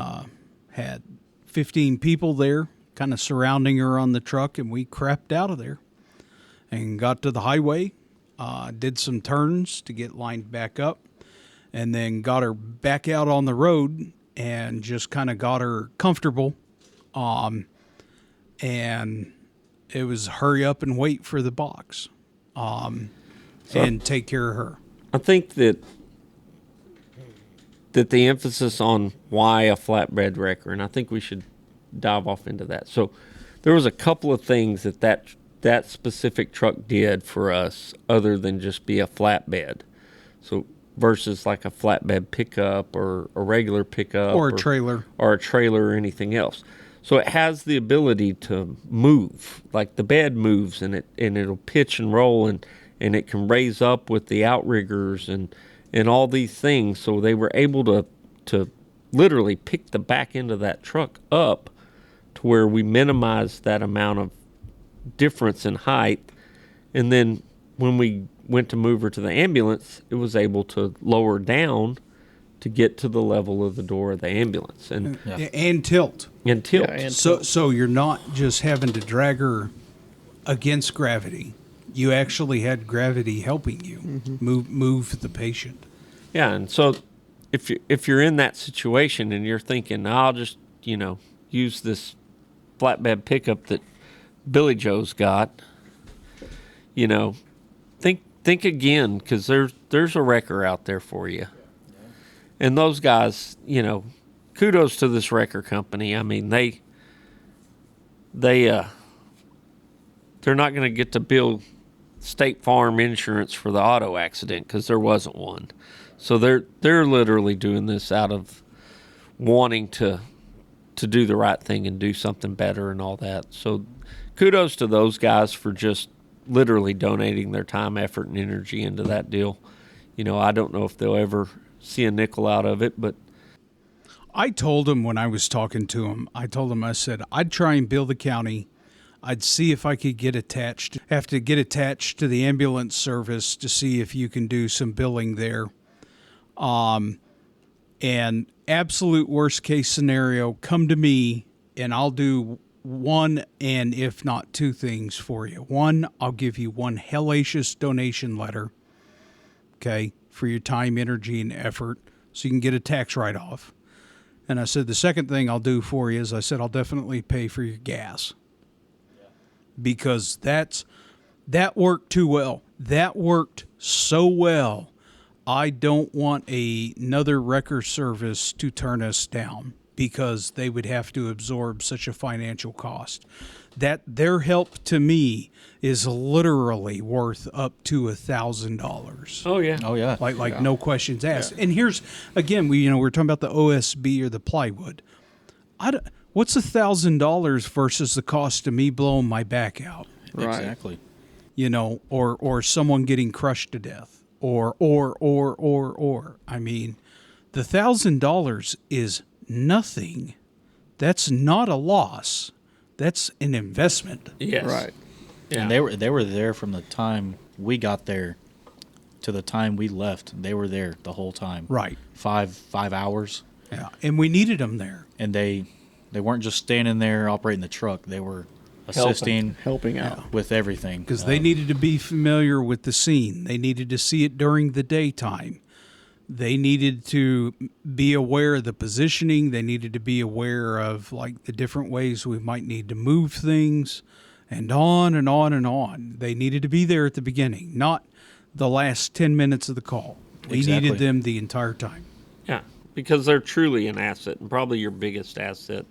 had 15 people there kind of surrounding her on the truck, and we crapped out of there and got to the highway, did some turns to get lined back up, and then got her back out on the road and just kind of got her comfortable. And it was hurry up and wait for the box and take care of her. I think that the emphasis on why a flatbed wrecker, and I think we should dive off into that. So there was a couple of things that specific truck did for us other than just be a flatbed. So versus like a flatbed pickup or a regular pickup Or a trailer. or anything else. So it has the ability to move, like the bed moves, and it'll pitch and roll, and it can raise up with the outriggers and all these things. So they were able to literally pick the back end of that truck up to where we minimized that amount of difference in height. And then when we went to move her to the ambulance, it was able to lower down to get to the level of the door of the ambulance and tilt. and tilt. Yeah, and So you're not just having to drag her against gravity. You actually had gravity helping you move the patient. Yeah, and so if you're in that situation and you're thinking, I'll just use this flatbed pickup that Billy Joe's got, think again, because there's a wrecker out there for you. And those guys, kudos to this wrecker company. I mean, they're not going to get to bill State Farm insurance for the auto accident because there wasn't one. So they're literally doing this out of wanting to do the right thing and do something better and all that. So kudos to those guys for just literally donating their time, effort, and energy into that deal. I don't know if they'll ever see a nickel out of it, but I told him when I was talking to him, I said, I'd try and bill the county. I'd see if I could have to get attached to the ambulance service to see if you can do some billing there. And absolute worst case scenario, come to me and I'll do one and if not two things for you. One, I'll give you one hellacious donation letter, okay, for your time, energy, and effort so you can get a tax write-off. And I said, the second thing I'll do for you is I said, I'll definitely pay for your gas. Because that worked too well. That worked so well. I don't want another wrecker service to turn us down because they would have to absorb such a financial cost. That their help to me is literally worth up to $1,000. oh yeah, Like no questions asked. And here's again, we're talking about the OSB or the plywood. What's $1,000 versus the cost of me blowing my back out? Right. Exactly. Or someone getting crushed to death, or. I mean, the $1,000 is nothing. That's not a loss. That's an investment. yes, Right. Yeah. And they were there from the time we got there to the time we left. They were there the whole time. Right. 5 hours. Yeah. And we needed them there. And they weren't just standing there operating the truck. They were assisting, Helping out. with everything. Because they needed to be familiar with the scene. They needed to see it during the daytime. They needed to be aware of the positioning. They needed to be aware of like the different ways we might need to move things, and on and on and on. They needed to be there at the beginning, not the last 10 minutes of the call. We Exactly. needed them the entire time. Yeah, because they're truly an asset and probably your biggest asset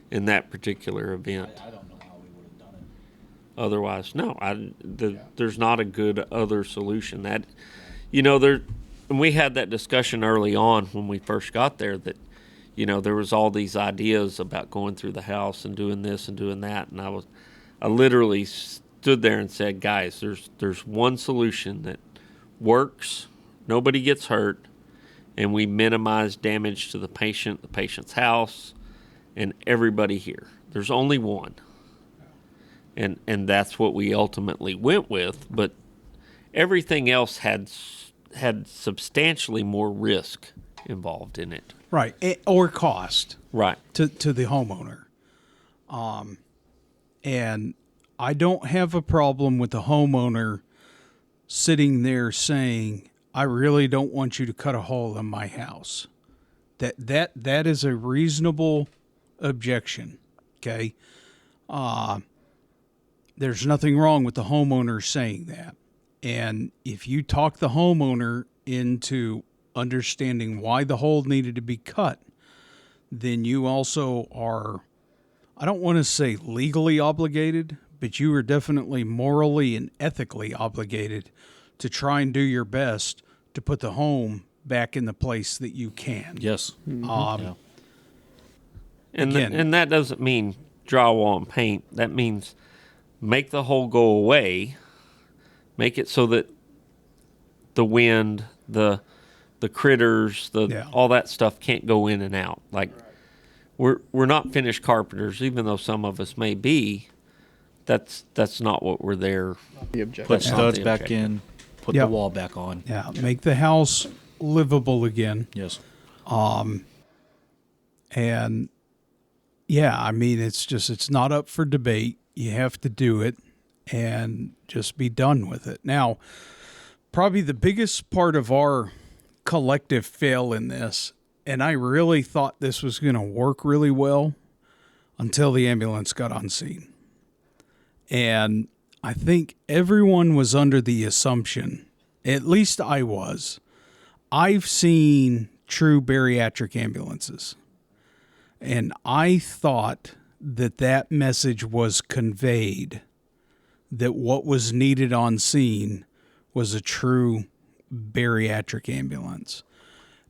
in that particular event. I don't know how we would have done it. Otherwise, no, there's not a good other solution. That, there, and we had that discussion early on when we first got there that, there was all these ideas about going through the house and doing this and doing that, and I literally stood there and said, guys, there's one solution that works, nobody gets hurt, and we minimize damage to the patient, the patient's house, and everybody here. There's only one. And that's what we ultimately went with, but everything else had substantially more risk involved in it. Right. Or cost Right. to the homeowner. And I don't have a problem with the homeowner sitting there saying, I really don't want you to cut a hole in my house. That is a reasonable objection. Okay. There's nothing wrong with the homeowner saying that. And if you talk the homeowner into understanding why the hole needed to be cut, then you also are, I don't want to say legally obligated, but you are definitely morally and ethically obligated to try and do your best to put the home back in the place that you can. Yes. And Again- and that doesn't mean drywall and paint. That means make the hole go away. Make it so that the wind, the critters, all that stuff can't go in and out. Like we're not finished carpenters, even though some of us may be. That's not what we're there. The objective. Put That's not studs the back objective. in. Put Yep. the wall back on. Yeah, make the house livable again. Yes. And yeah, I mean, it's not up for debate. You have to do it and just be done with it. Now, probably the biggest part of our collective fail in this, and I really thought this was going to work really well until the ambulance got on scene. And I think everyone was under the assumption, at least I was, I've seen true bariatric ambulances. And I thought that message was conveyed, that what was needed on scene was a true bariatric ambulance.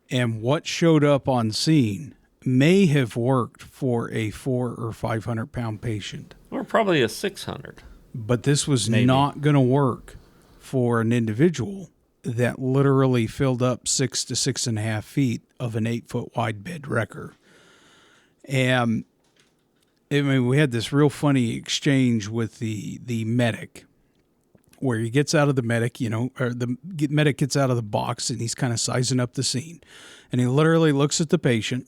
And what showed up on scene may have worked for a 400 or 500 pound patient, Or probably a 600. but this was Maybe. not going to work for an individual that literally filled up 6 to 6.5 feet of an 8-foot wide bed wrecker. And I mean, we had this real funny exchange with the medic, where he gets out of the medic, or the medic gets out of the box and he's kind of sizing up the scene. And he literally looks at the patient,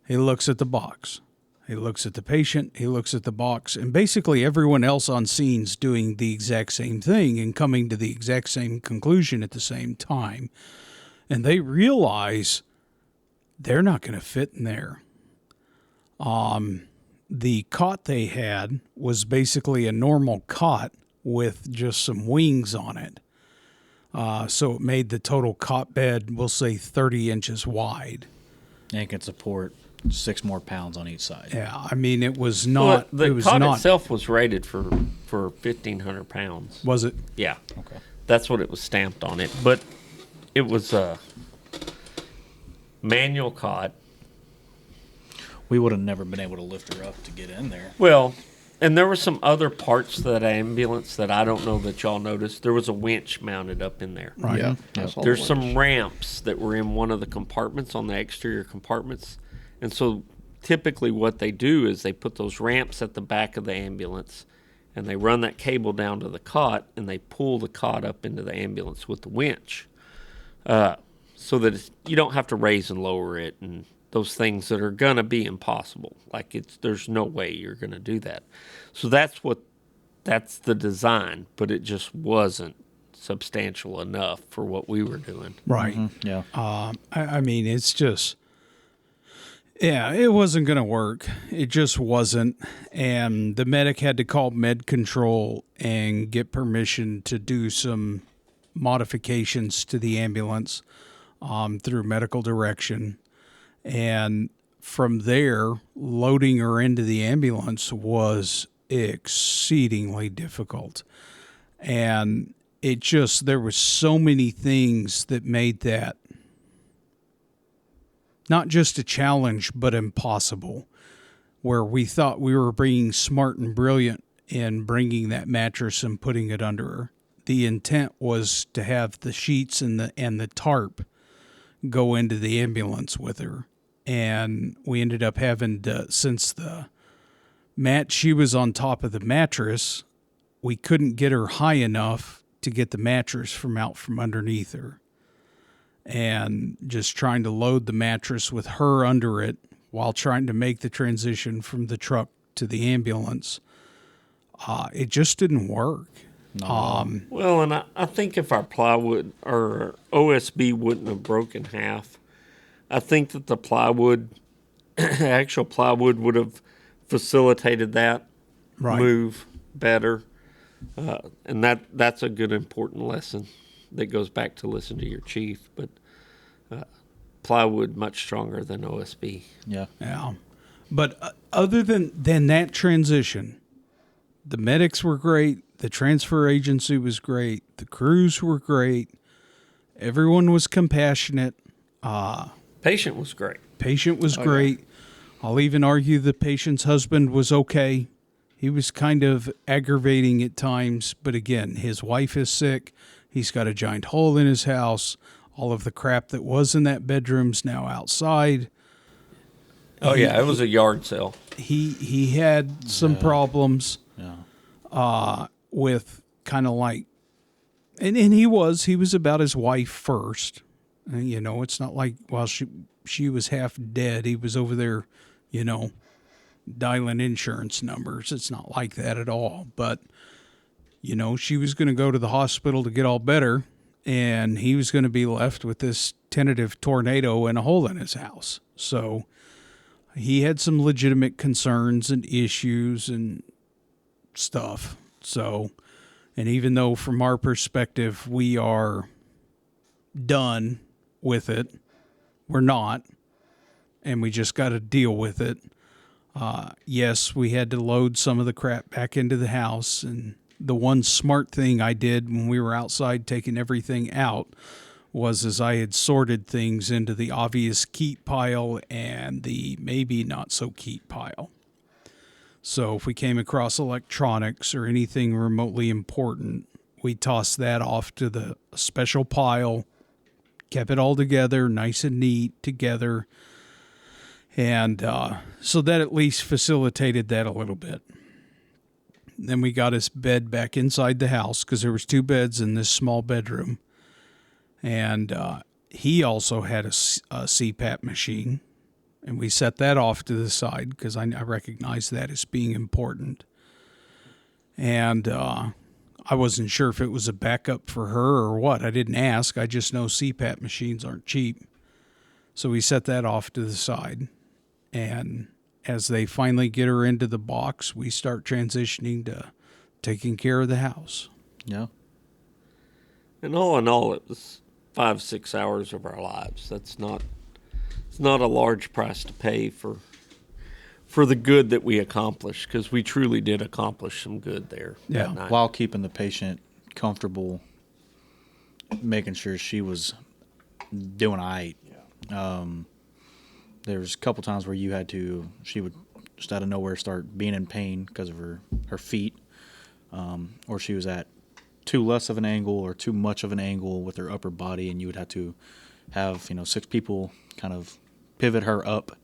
he looks at the box, he looks at the patient, he looks at the box, and basically everyone else on scene's doing the exact same thing and coming to the exact same conclusion at the same time. And they realize they're not going to fit in there. The cot they had was basically a normal cot with just some wings on it. So it made the total cot bed, we'll say 30 inches wide. And it can support 6 more pounds on each side. Yeah, I mean, it was not, the it was cot not, itself was rated for 1,500 pounds. was it? Yeah. Okay. That's what it was stamped on it. But it was a manual cot. We would have never been able to lift her up to get in there. Well, and there were some other parts to that ambulance that I don't know that y'all noticed. There was a winch mounted up in there. Right. Yeah. I saw the There's winch. some ramps that were in one of the compartments, on the exterior compartments. And so typically what they do is they put those ramps at the back of the ambulance and they run that cable down to the cot and they pull the cot up into the ambulance with the winch. So that you don't have to raise and lower it and those things that are going to be impossible. Like there's no way you're going to do that. So that's the design, but it just wasn't substantial enough for what we were doing. Right. Yeah. I mean, it's just, yeah, it wasn't going to work. It just wasn't. And the medic had to call med control and get permission to do some modifications to the ambulance through medical direction. And from there, loading her into the ambulance was exceedingly difficult. And it just, there were so many things that made that not just a challenge, but impossible, where we thought we were being smart and brilliant in bringing that mattress and putting it under her. The intent was to have the sheets and the tarp go into the ambulance with her. And we ended up having to, since the she was on top of the mattress, we couldn't get her high enough to get the mattress from out from underneath her. And just trying to load the mattress with her under it while trying to make the transition from the truck to the ambulance, it just didn't work. Well, and I think if our plywood or OSB wouldn't have broken half, I think that the plywood, actual plywood, would have facilitated that move better. And that's a good, important lesson that goes back to listen to your chief. But plywood much stronger than OSB. Yeah. Yeah. But other than that transition, the medics were great. The transfer agency was great. The crews were great. Everyone was compassionate. Patient was great. Patient was great. Yeah. I'll even argue the patient's husband was okay. He was kind of aggravating at times, but again, his wife is sick. He's got a giant hole in his house. All of the crap that was in that bedroom's now outside. Oh, yeah, it was a yard sale. He had some problems with kind of like, and he was about his wife first. You know, it's not like while she was half dead, he was over there, you know, dialing insurance numbers. It's not like that at all. But, you know, she was going to go to the hospital to get all better, and he was going to be left with this tentative tornado and a hole in his house. So he had some legitimate concerns and issues and stuff. So, and even though from our perspective we are done with it, we're not, and we just got to deal with it. Yes, we had to load some of the crap back into the house, and the one smart thing I did when we were outside taking everything out was as I had sorted things into the obvious keep pile and the maybe not so keep pile. So if we came across electronics or anything remotely important, we tossed that off to the special pile, kept it all together, nice and neat together. And so that at least facilitated that a little bit. Then we got his bed back inside the house because there was 2 beds in this small bedroom. And he also had a CPAP machine. And we set that off to the side because I recognize that as being important. And I wasn't sure if it was a backup for her or what. I didn't ask. I just know CPAP machines aren't cheap. So we set that off to the side. And as they finally get her into the box, we start transitioning to taking care of the house. Yeah. And all in all, it was 5-6 hours of our lives. It's not a large price to pay for the good that we accomplished, because we truly did accomplish some good there that night. While keeping the patient comfortable, making sure she was doing all right. Yeah. There was a couple times where she would just out of nowhere start being in pain because of her feet, or she was at too less of an angle or too much of an angle with her upper body, and you would have to have 6 people kind of pivot her up,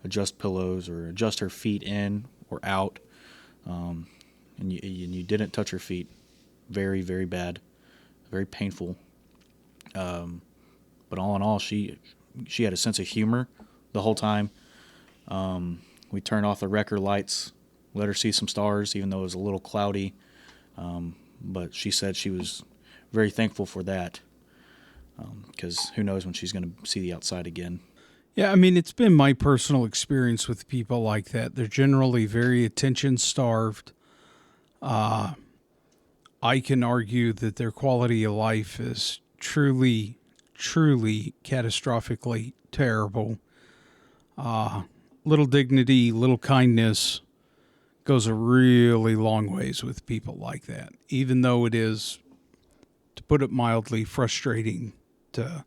adjust pillows or adjust her feet in or out, and you didn't touch her feet. Very, very bad, very painful. But all in all, she had a sense of humor the whole time. We turned off the wrecker lights, let her see some stars, even though it was a little cloudy. But she said she was very thankful for that, because who knows when she's going to see the outside again. Yeah, I mean, it's been my personal experience with people like that. They're generally very attention starved. I can argue that their quality of life is truly, truly catastrophically terrible. Little dignity, little kindness goes a really long ways with people like that, even though it is, to put it mildly, frustrating to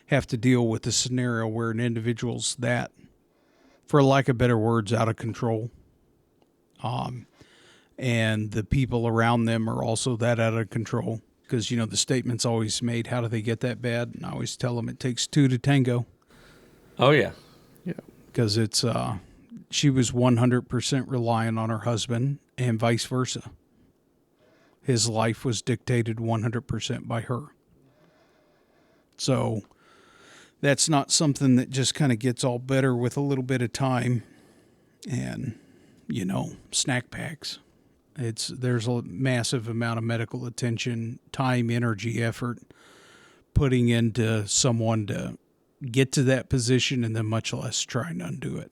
have to deal with a scenario where an individual's that, for lack of better words, out of control. And the people around them are also that out of control. Because, the statement's always made, how do they get that bad? And I always tell them it takes two to tango. Oh, yeah. Yeah. Because it's, she was 100% reliant on her husband and vice versa. His life was dictated 100% by her. So that's not something that just kind of gets all better with a little bit of time and, snack packs. There's a massive amount of medical attention, time, energy, effort putting into someone to get to that position, and then much less try and undo it.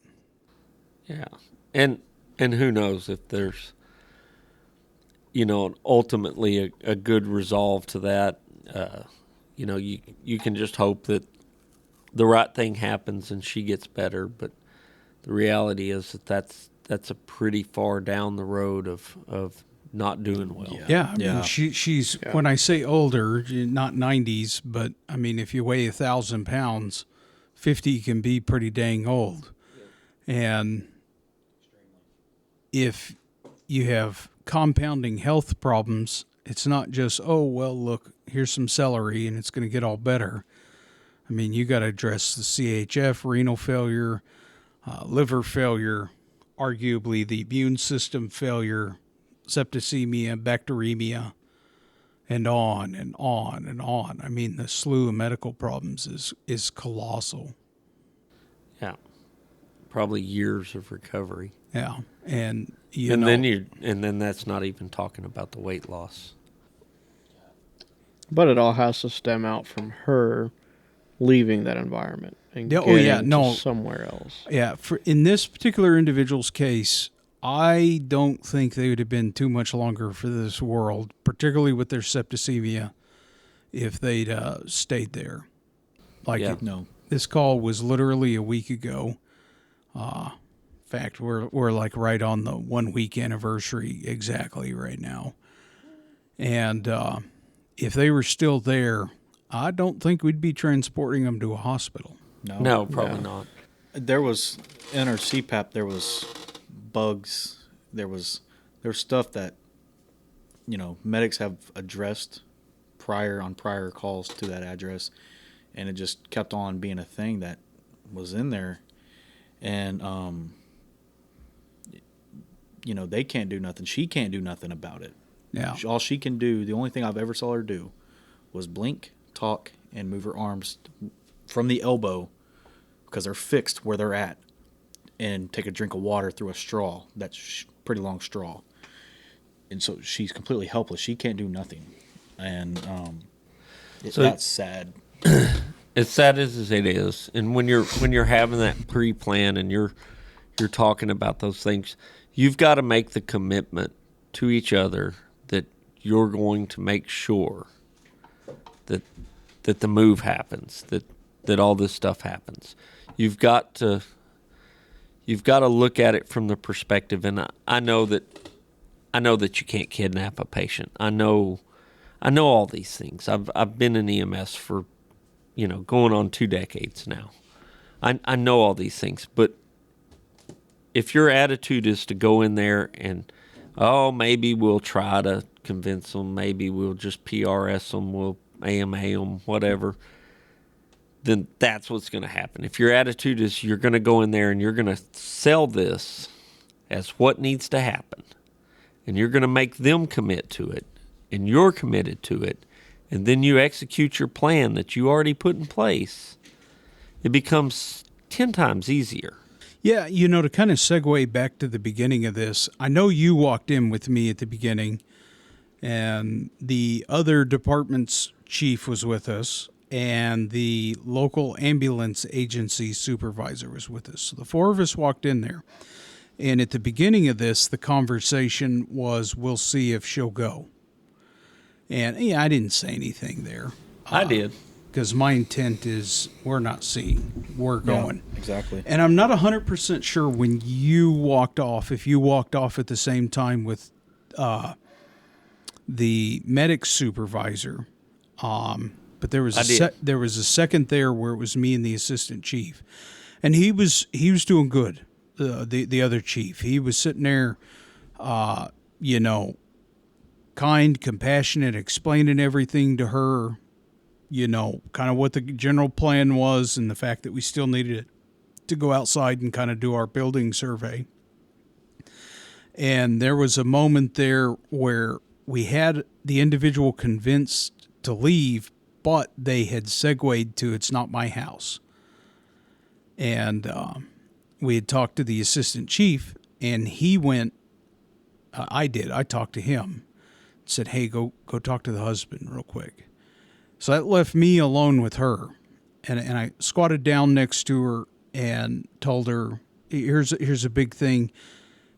Yeah. And who knows if there's, ultimately a good resolve to that. You can just hope that the right thing happens and she gets better. But the reality is that's a pretty far down the road of not doing well. Yeah, I mean, she's when I say older, not 90s, but I mean, if you weigh 1,000 pounds, 50 can be pretty dang old. And if you have compounding health problems, it's not just, oh, well, look, here's some celery and it's going to get all better. I mean, you got to address the CHF, renal failure, liver failure, arguably the immune system failure, septicemia, bacteremia, and on and on and on. I mean, the slew of medical problems is colossal. Yeah. Probably years of recovery. Yeah. And then that's not even talking about the weight loss. But it all has to stem out from her leaving that environment and getting to somewhere else. Yeah, in this particular individual's case, I don't think they would have been too much longer for this world, particularly with their septicemia, if they'd stayed there. This call was literally a week ago. In fact, we're like right on the 1 week anniversary exactly right now. And if they were still there, I don't think we'd be transporting them to a hospital. No, probably not. There was, in her CPAP, there was bugs. There was stuff that, medics have addressed prior calls to that address. And it just kept on being a thing that was in there. And, they can't do nothing. She can't do nothing about it. Yeah. All she can do, the only thing I've ever saw her do was blink, talk, and move her arms from the elbow, because they're fixed where they're at, and take a drink of water through a straw. That's pretty long straw. And so she's completely helpless. She can't do nothing. And that's sad. As sad as it is, and when you're having that pre-plan and you're talking about those things, you've got to make the commitment to each other that you're going to make sure that the move happens, that all this stuff happens. You've got to look at it from the perspective, and I know that you can't kidnap a patient. I know all these things. I've been in EMS for going on 2 decades now. I know all these things, but if your attitude is to go in there and, maybe we'll try to convince them, maybe we'll just PRS them, we'll AMA them, whatever, then that's what's going to happen. If your attitude is you're going to go in there and you're going to sell this as what needs to happen, and you're going to make them commit to it, and you're committed to it, and then you execute your plan that you already put in place, it becomes 10 times easier. Yeah, to kind of segue back to the beginning of this, I know you walked in with me at the beginning and the other department's chief was with us, and the local ambulance agency supervisor was with us. So the four of us walked in there. And at the beginning of this, the conversation was, we'll see if she'll go. And yeah, I didn't say anything there. I did. Because my intent is we're not seeing, we're going. Yeah, exactly. And I'm not 100% sure when you walked off, if you walked off at the same time with the medic supervisor. But there was there was a second there where it was me and the assistant chief, and he was doing good. The other chief, he was sitting there, kind, compassionate, explaining everything to her, kind of what the general plan was, and the fact that we still needed to go outside and kind of do our building survey. And there was a moment there where we had the individual convinced to leave, but they had segued to, it's not my house. And we had talked to the assistant chief, and he went, I talked to him, said, hey, go talk to the husband real quick. So that left me alone with her. And I squatted down next to her and told her, here's a big thing.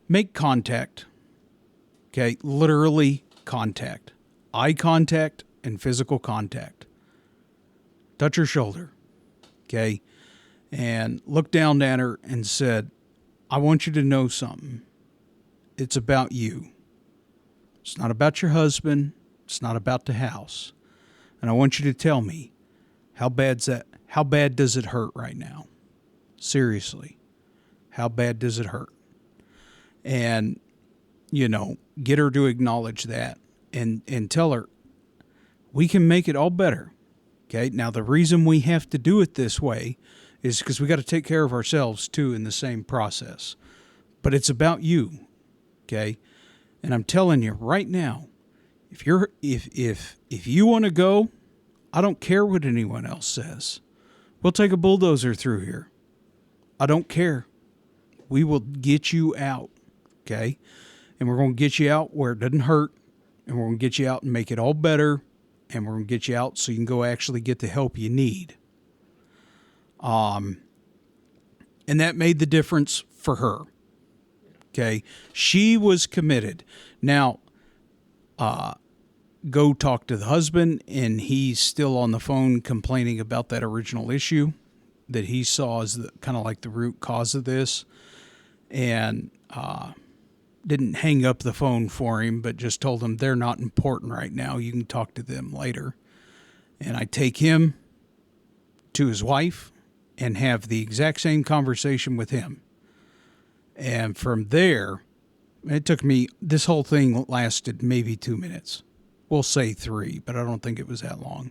Make contact. Okay, literally contact. Eye contact and physical contact. Touch her shoulder. Okay? And looked down at her and said, I want you to know something. It's about you. It's not about your husband. It's not about the house. And I want you to tell me, how bad does it hurt right now? Seriously. How bad does it hurt? And, get her to acknowledge that and tell her, we can make it all better. Okay. Now, the reason we have to do it this way is because we got to take care of ourselves too in the same process. But it's about you. Okay. And I'm telling you right now, if you want to go, I don't care what anyone else says. We'll take a bulldozer through here. I don't care. We will get you out. Okay. And we're going to get you out where it doesn't hurt. And we're going to get you out and make it all better. And we're going to get you out so you can go actually get the help you need. And that made the difference for her. Okay. She was committed. Now, go talk to the husband, and he's still on the phone complaining about that original issue that he saw as kind of like the root cause of this. And, didn't hang up the phone for him, but just told him they're not important right now. You can talk to them later. And I take him to his wife and have the exact same conversation with him. And from there, it took me, this whole thing lasted maybe 2 minutes. We'll say 3, but I don't think it was that long.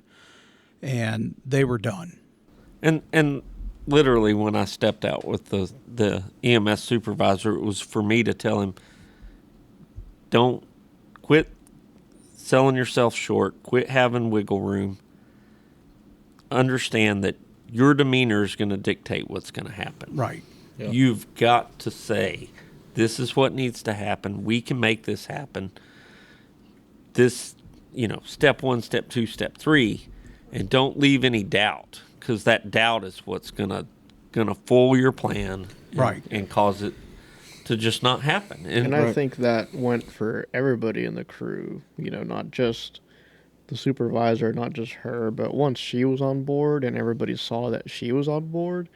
And they were done. And literally when I stepped out with the EMS supervisor, it was for me to tell him, don't quit selling yourself short, quit having wiggle room. Understand that your demeanor is going to dictate what's going to happen. Right. Yeah. You've got to say, this is what needs to happen. We can make this happen. This, step 1, step 2, step 3, and don't leave any doubt, because that doubt is what's gonna foil your plan, Right, and cause it to just not happen. And I think that went for everybody in the crew. Not just the supervisor, not just her, but once she was on board and everybody saw that she was on board,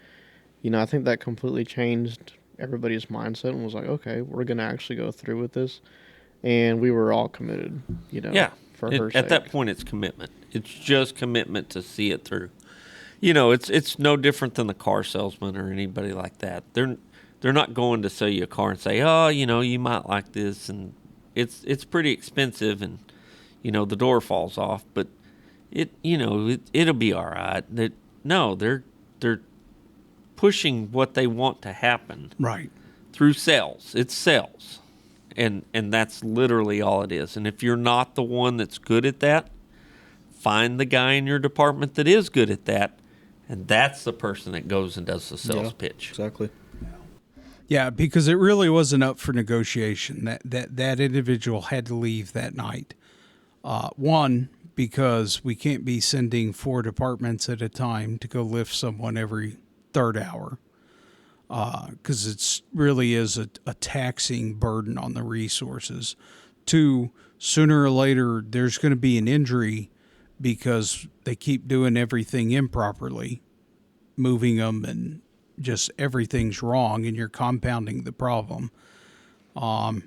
I think that completely changed everybody's mindset and was like, okay, we're going to actually go through with this. And we were all committed, for her sake. At that point, it's commitment. It's just commitment to see it through. It's no different than the car salesman or anybody like that. They're not going to sell you a car and say, oh, you might like this, and it's pretty expensive, and the door falls off, but it'll be all right. They're pushing what they want to happen, right, through sales. It's sales, and that's literally all it is. And if you're not the one that's good at that, find the guy in your department that is good at that, and that's the person that goes and does the sales pitch. Exactly. Yeah, because it really wasn't up for negotiation. That individual had to leave that night. One, because we can't be sending 4 departments at a time to go lift someone every third hour, because it's really is a taxing burden on the resources. Two, sooner or later, there's going to be an injury because they keep doing everything improperly, moving them, and just everything's wrong, and you're compounding the problem. And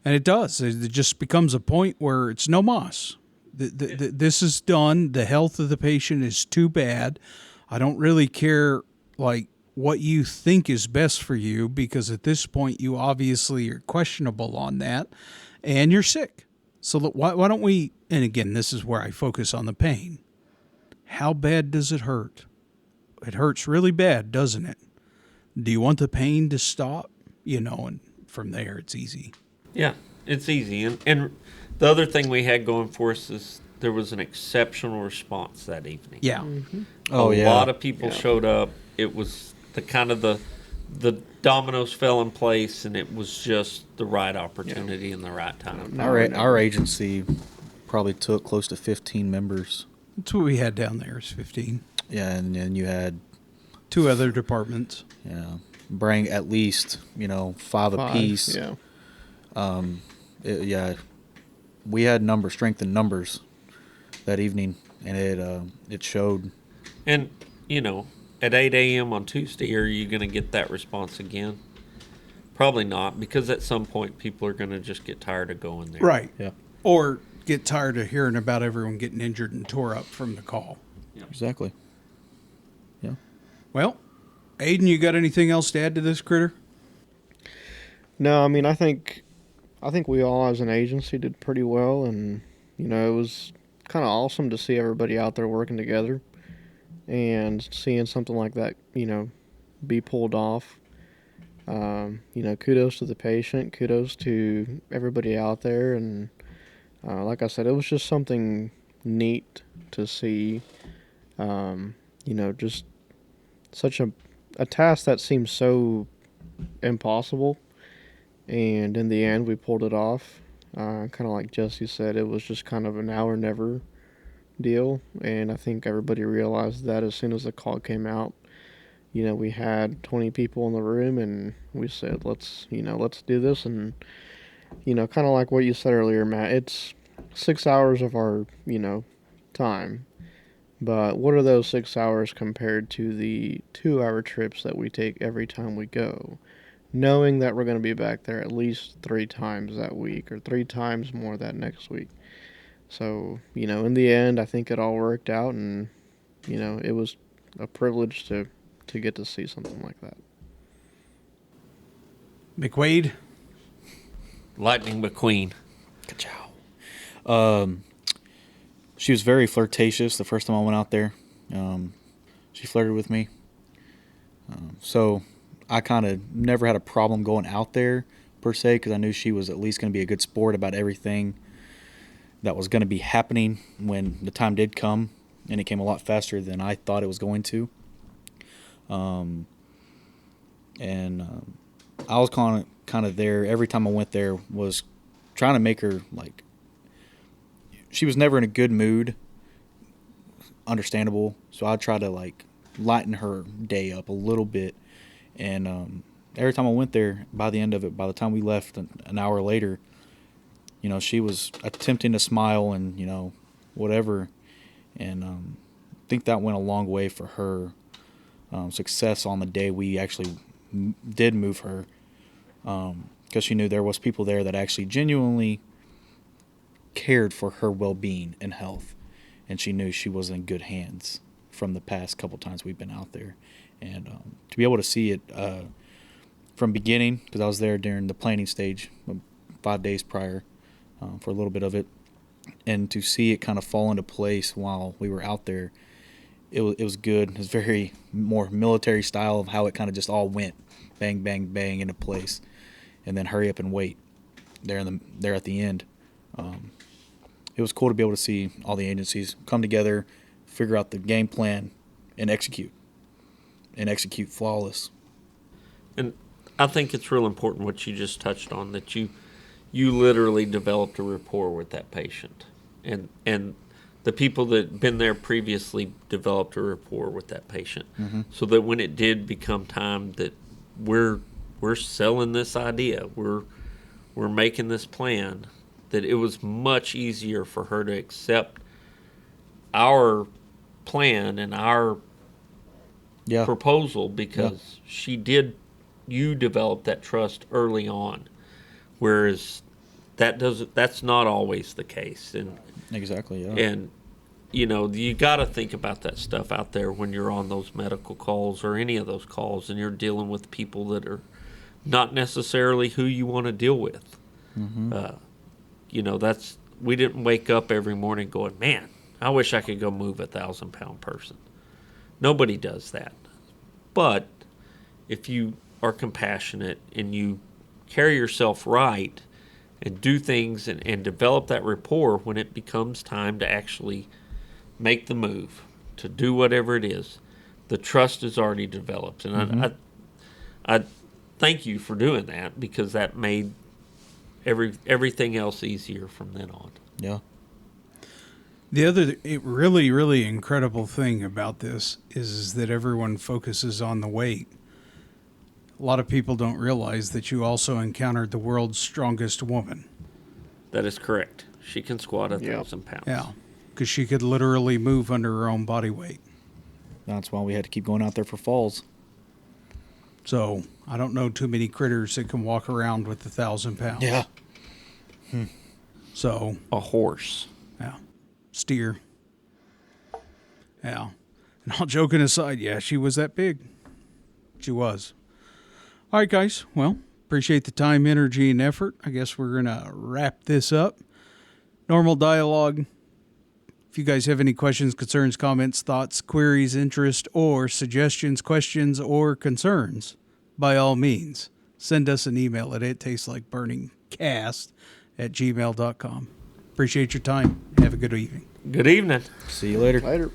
it does. It just becomes a point where it's no mas. This is done. The health of the patient is too bad. I don't really care, like, what you think is best for you, because at this point you obviously are questionable on that, and you're sick. So why don't we, and again, this is where I focus on the pain. How bad does it hurt? It hurts really bad, doesn't it? Do you want the pain to stop? And from there it's easy. Yeah, it's easy. And the other thing we had going for us is there was an exceptional response that evening. Yeah. Mm-hmm. A lot of people showed up. It was the dominoes fell in place, and it was just the right opportunity and the right time. Our agency probably took close to 15 members. That's what we had down there is 15. Yeah, and then you had 2 other departments. Yeah, bring at least 5 apiece. Yeah. We had strength in numbers that evening, and it showed. And at 8 a.m. on Tuesday, are you going to get that response again? Probably not, because at some point people are going to just get tired of going there. Right. Yeah. Or get tired of hearing about everyone getting injured and tore up from the call. Yeah. Exactly. Yeah. Well, Aiden, you got anything else to add to this critter? No, I mean, I think we all as an agency did pretty well, and it was kind of awesome to see everybody out there working together and seeing something like that, be pulled off. Kudos to the patient, kudos to everybody out there, and like I said, it was just something neat to see. Just such a task that seems so impossible. And in the end, we pulled it off. Kind of like Jesse said, it was just kind of an now or never deal. And I think everybody realized that as soon as the call came out. We had 20 people in the room, and we said, let's do this. And, kind of like what you said earlier, Matt, it's 6 hours of our, time. But what are those 6 hours compared to the 2-hour trips that we take every time we go? Knowing that we're going to be back there at least 3 times that week, or 3 times more that next week. So, in the end, I think it all worked out, and, it was a privilege to get to see something like that. McWade? Lightning McQueen. Ka-chow. She was very flirtatious the first time I went out there. She flirted with me. So I kind of never had a problem going out there, per se, because I knew she was at least going to be a good sport about everything that was going to be happening when the time did come, and it came a lot faster than I thought it was going to. I was kind of there every time I went there, was trying to make her, like, she was never in a good mood, understandable, so I'd try to, like, lighten her day up a little bit. And every time I went there, by the end of it, by the time we left an hour later, she was attempting to smile and, whatever. And I think that went a long way for her success on the day we actually did move her, because she knew there was people there that actually genuinely cared for her well-being and health. And she knew she was in good hands from the past couple times we've been out there. And to be able to see it from beginning, because I was there during the planning stage 5 days prior for a little bit of it, and to see it kind of fall into place while we were out there, it was good. It was very more military style of how it kind of just all went bang, bang, bang into place, and then hurry up and wait there at the end. It was cool to be able to see all the agencies come together, figure out the game plan, and execute flawless. And I think it's real important what you just touched on, that you literally developed a rapport with that patient. and the people that been there previously developed a rapport with that patient, so that when it did become time that we're selling this idea, we're making this plan, that it was much easier for her to accept our plan and our proposal, because you developed that trust early on, whereas that's not always the case. And Exactly, yeah. and you got to think about that stuff out there when you're on those medical calls or any of those calls, and you're dealing with people that are not necessarily who you want to deal with. We didn't wake up every morning going, man, I wish I could go move a 1,000-pound person. Nobody does that. But if you are compassionate and you carry yourself right and do things and develop that rapport, when it becomes time to actually make the move, to do whatever it is, the trust is already developed. And I thank you for doing that, because that made everything else easier from then on. Yeah. The other really, really incredible thing about this is that everyone focuses on the weight. A lot of people don't realize that you also encountered the world's strongest woman. That is correct. She can squat 1,000 pounds. Yeah, because she could literally move under her own body weight. That's why we had to keep going out there for falls. So I don't know too many critters that can walk around with 1,000 pounds. Yeah. So A horse. yeah, steer. Yeah, and all joking aside, yeah, she was that big. She was. All right, guys. Well, appreciate the time, energy, and effort. I guess we're gonna wrap this up. Normal dialogue. If you guys have any questions, concerns, comments, thoughts, queries, interest, or suggestions, questions, or concerns, by all means, send us an email at ittasteslikeburningcast@gmail.com. Appreciate your time. Have a good evening. Good evening. See you later. Later.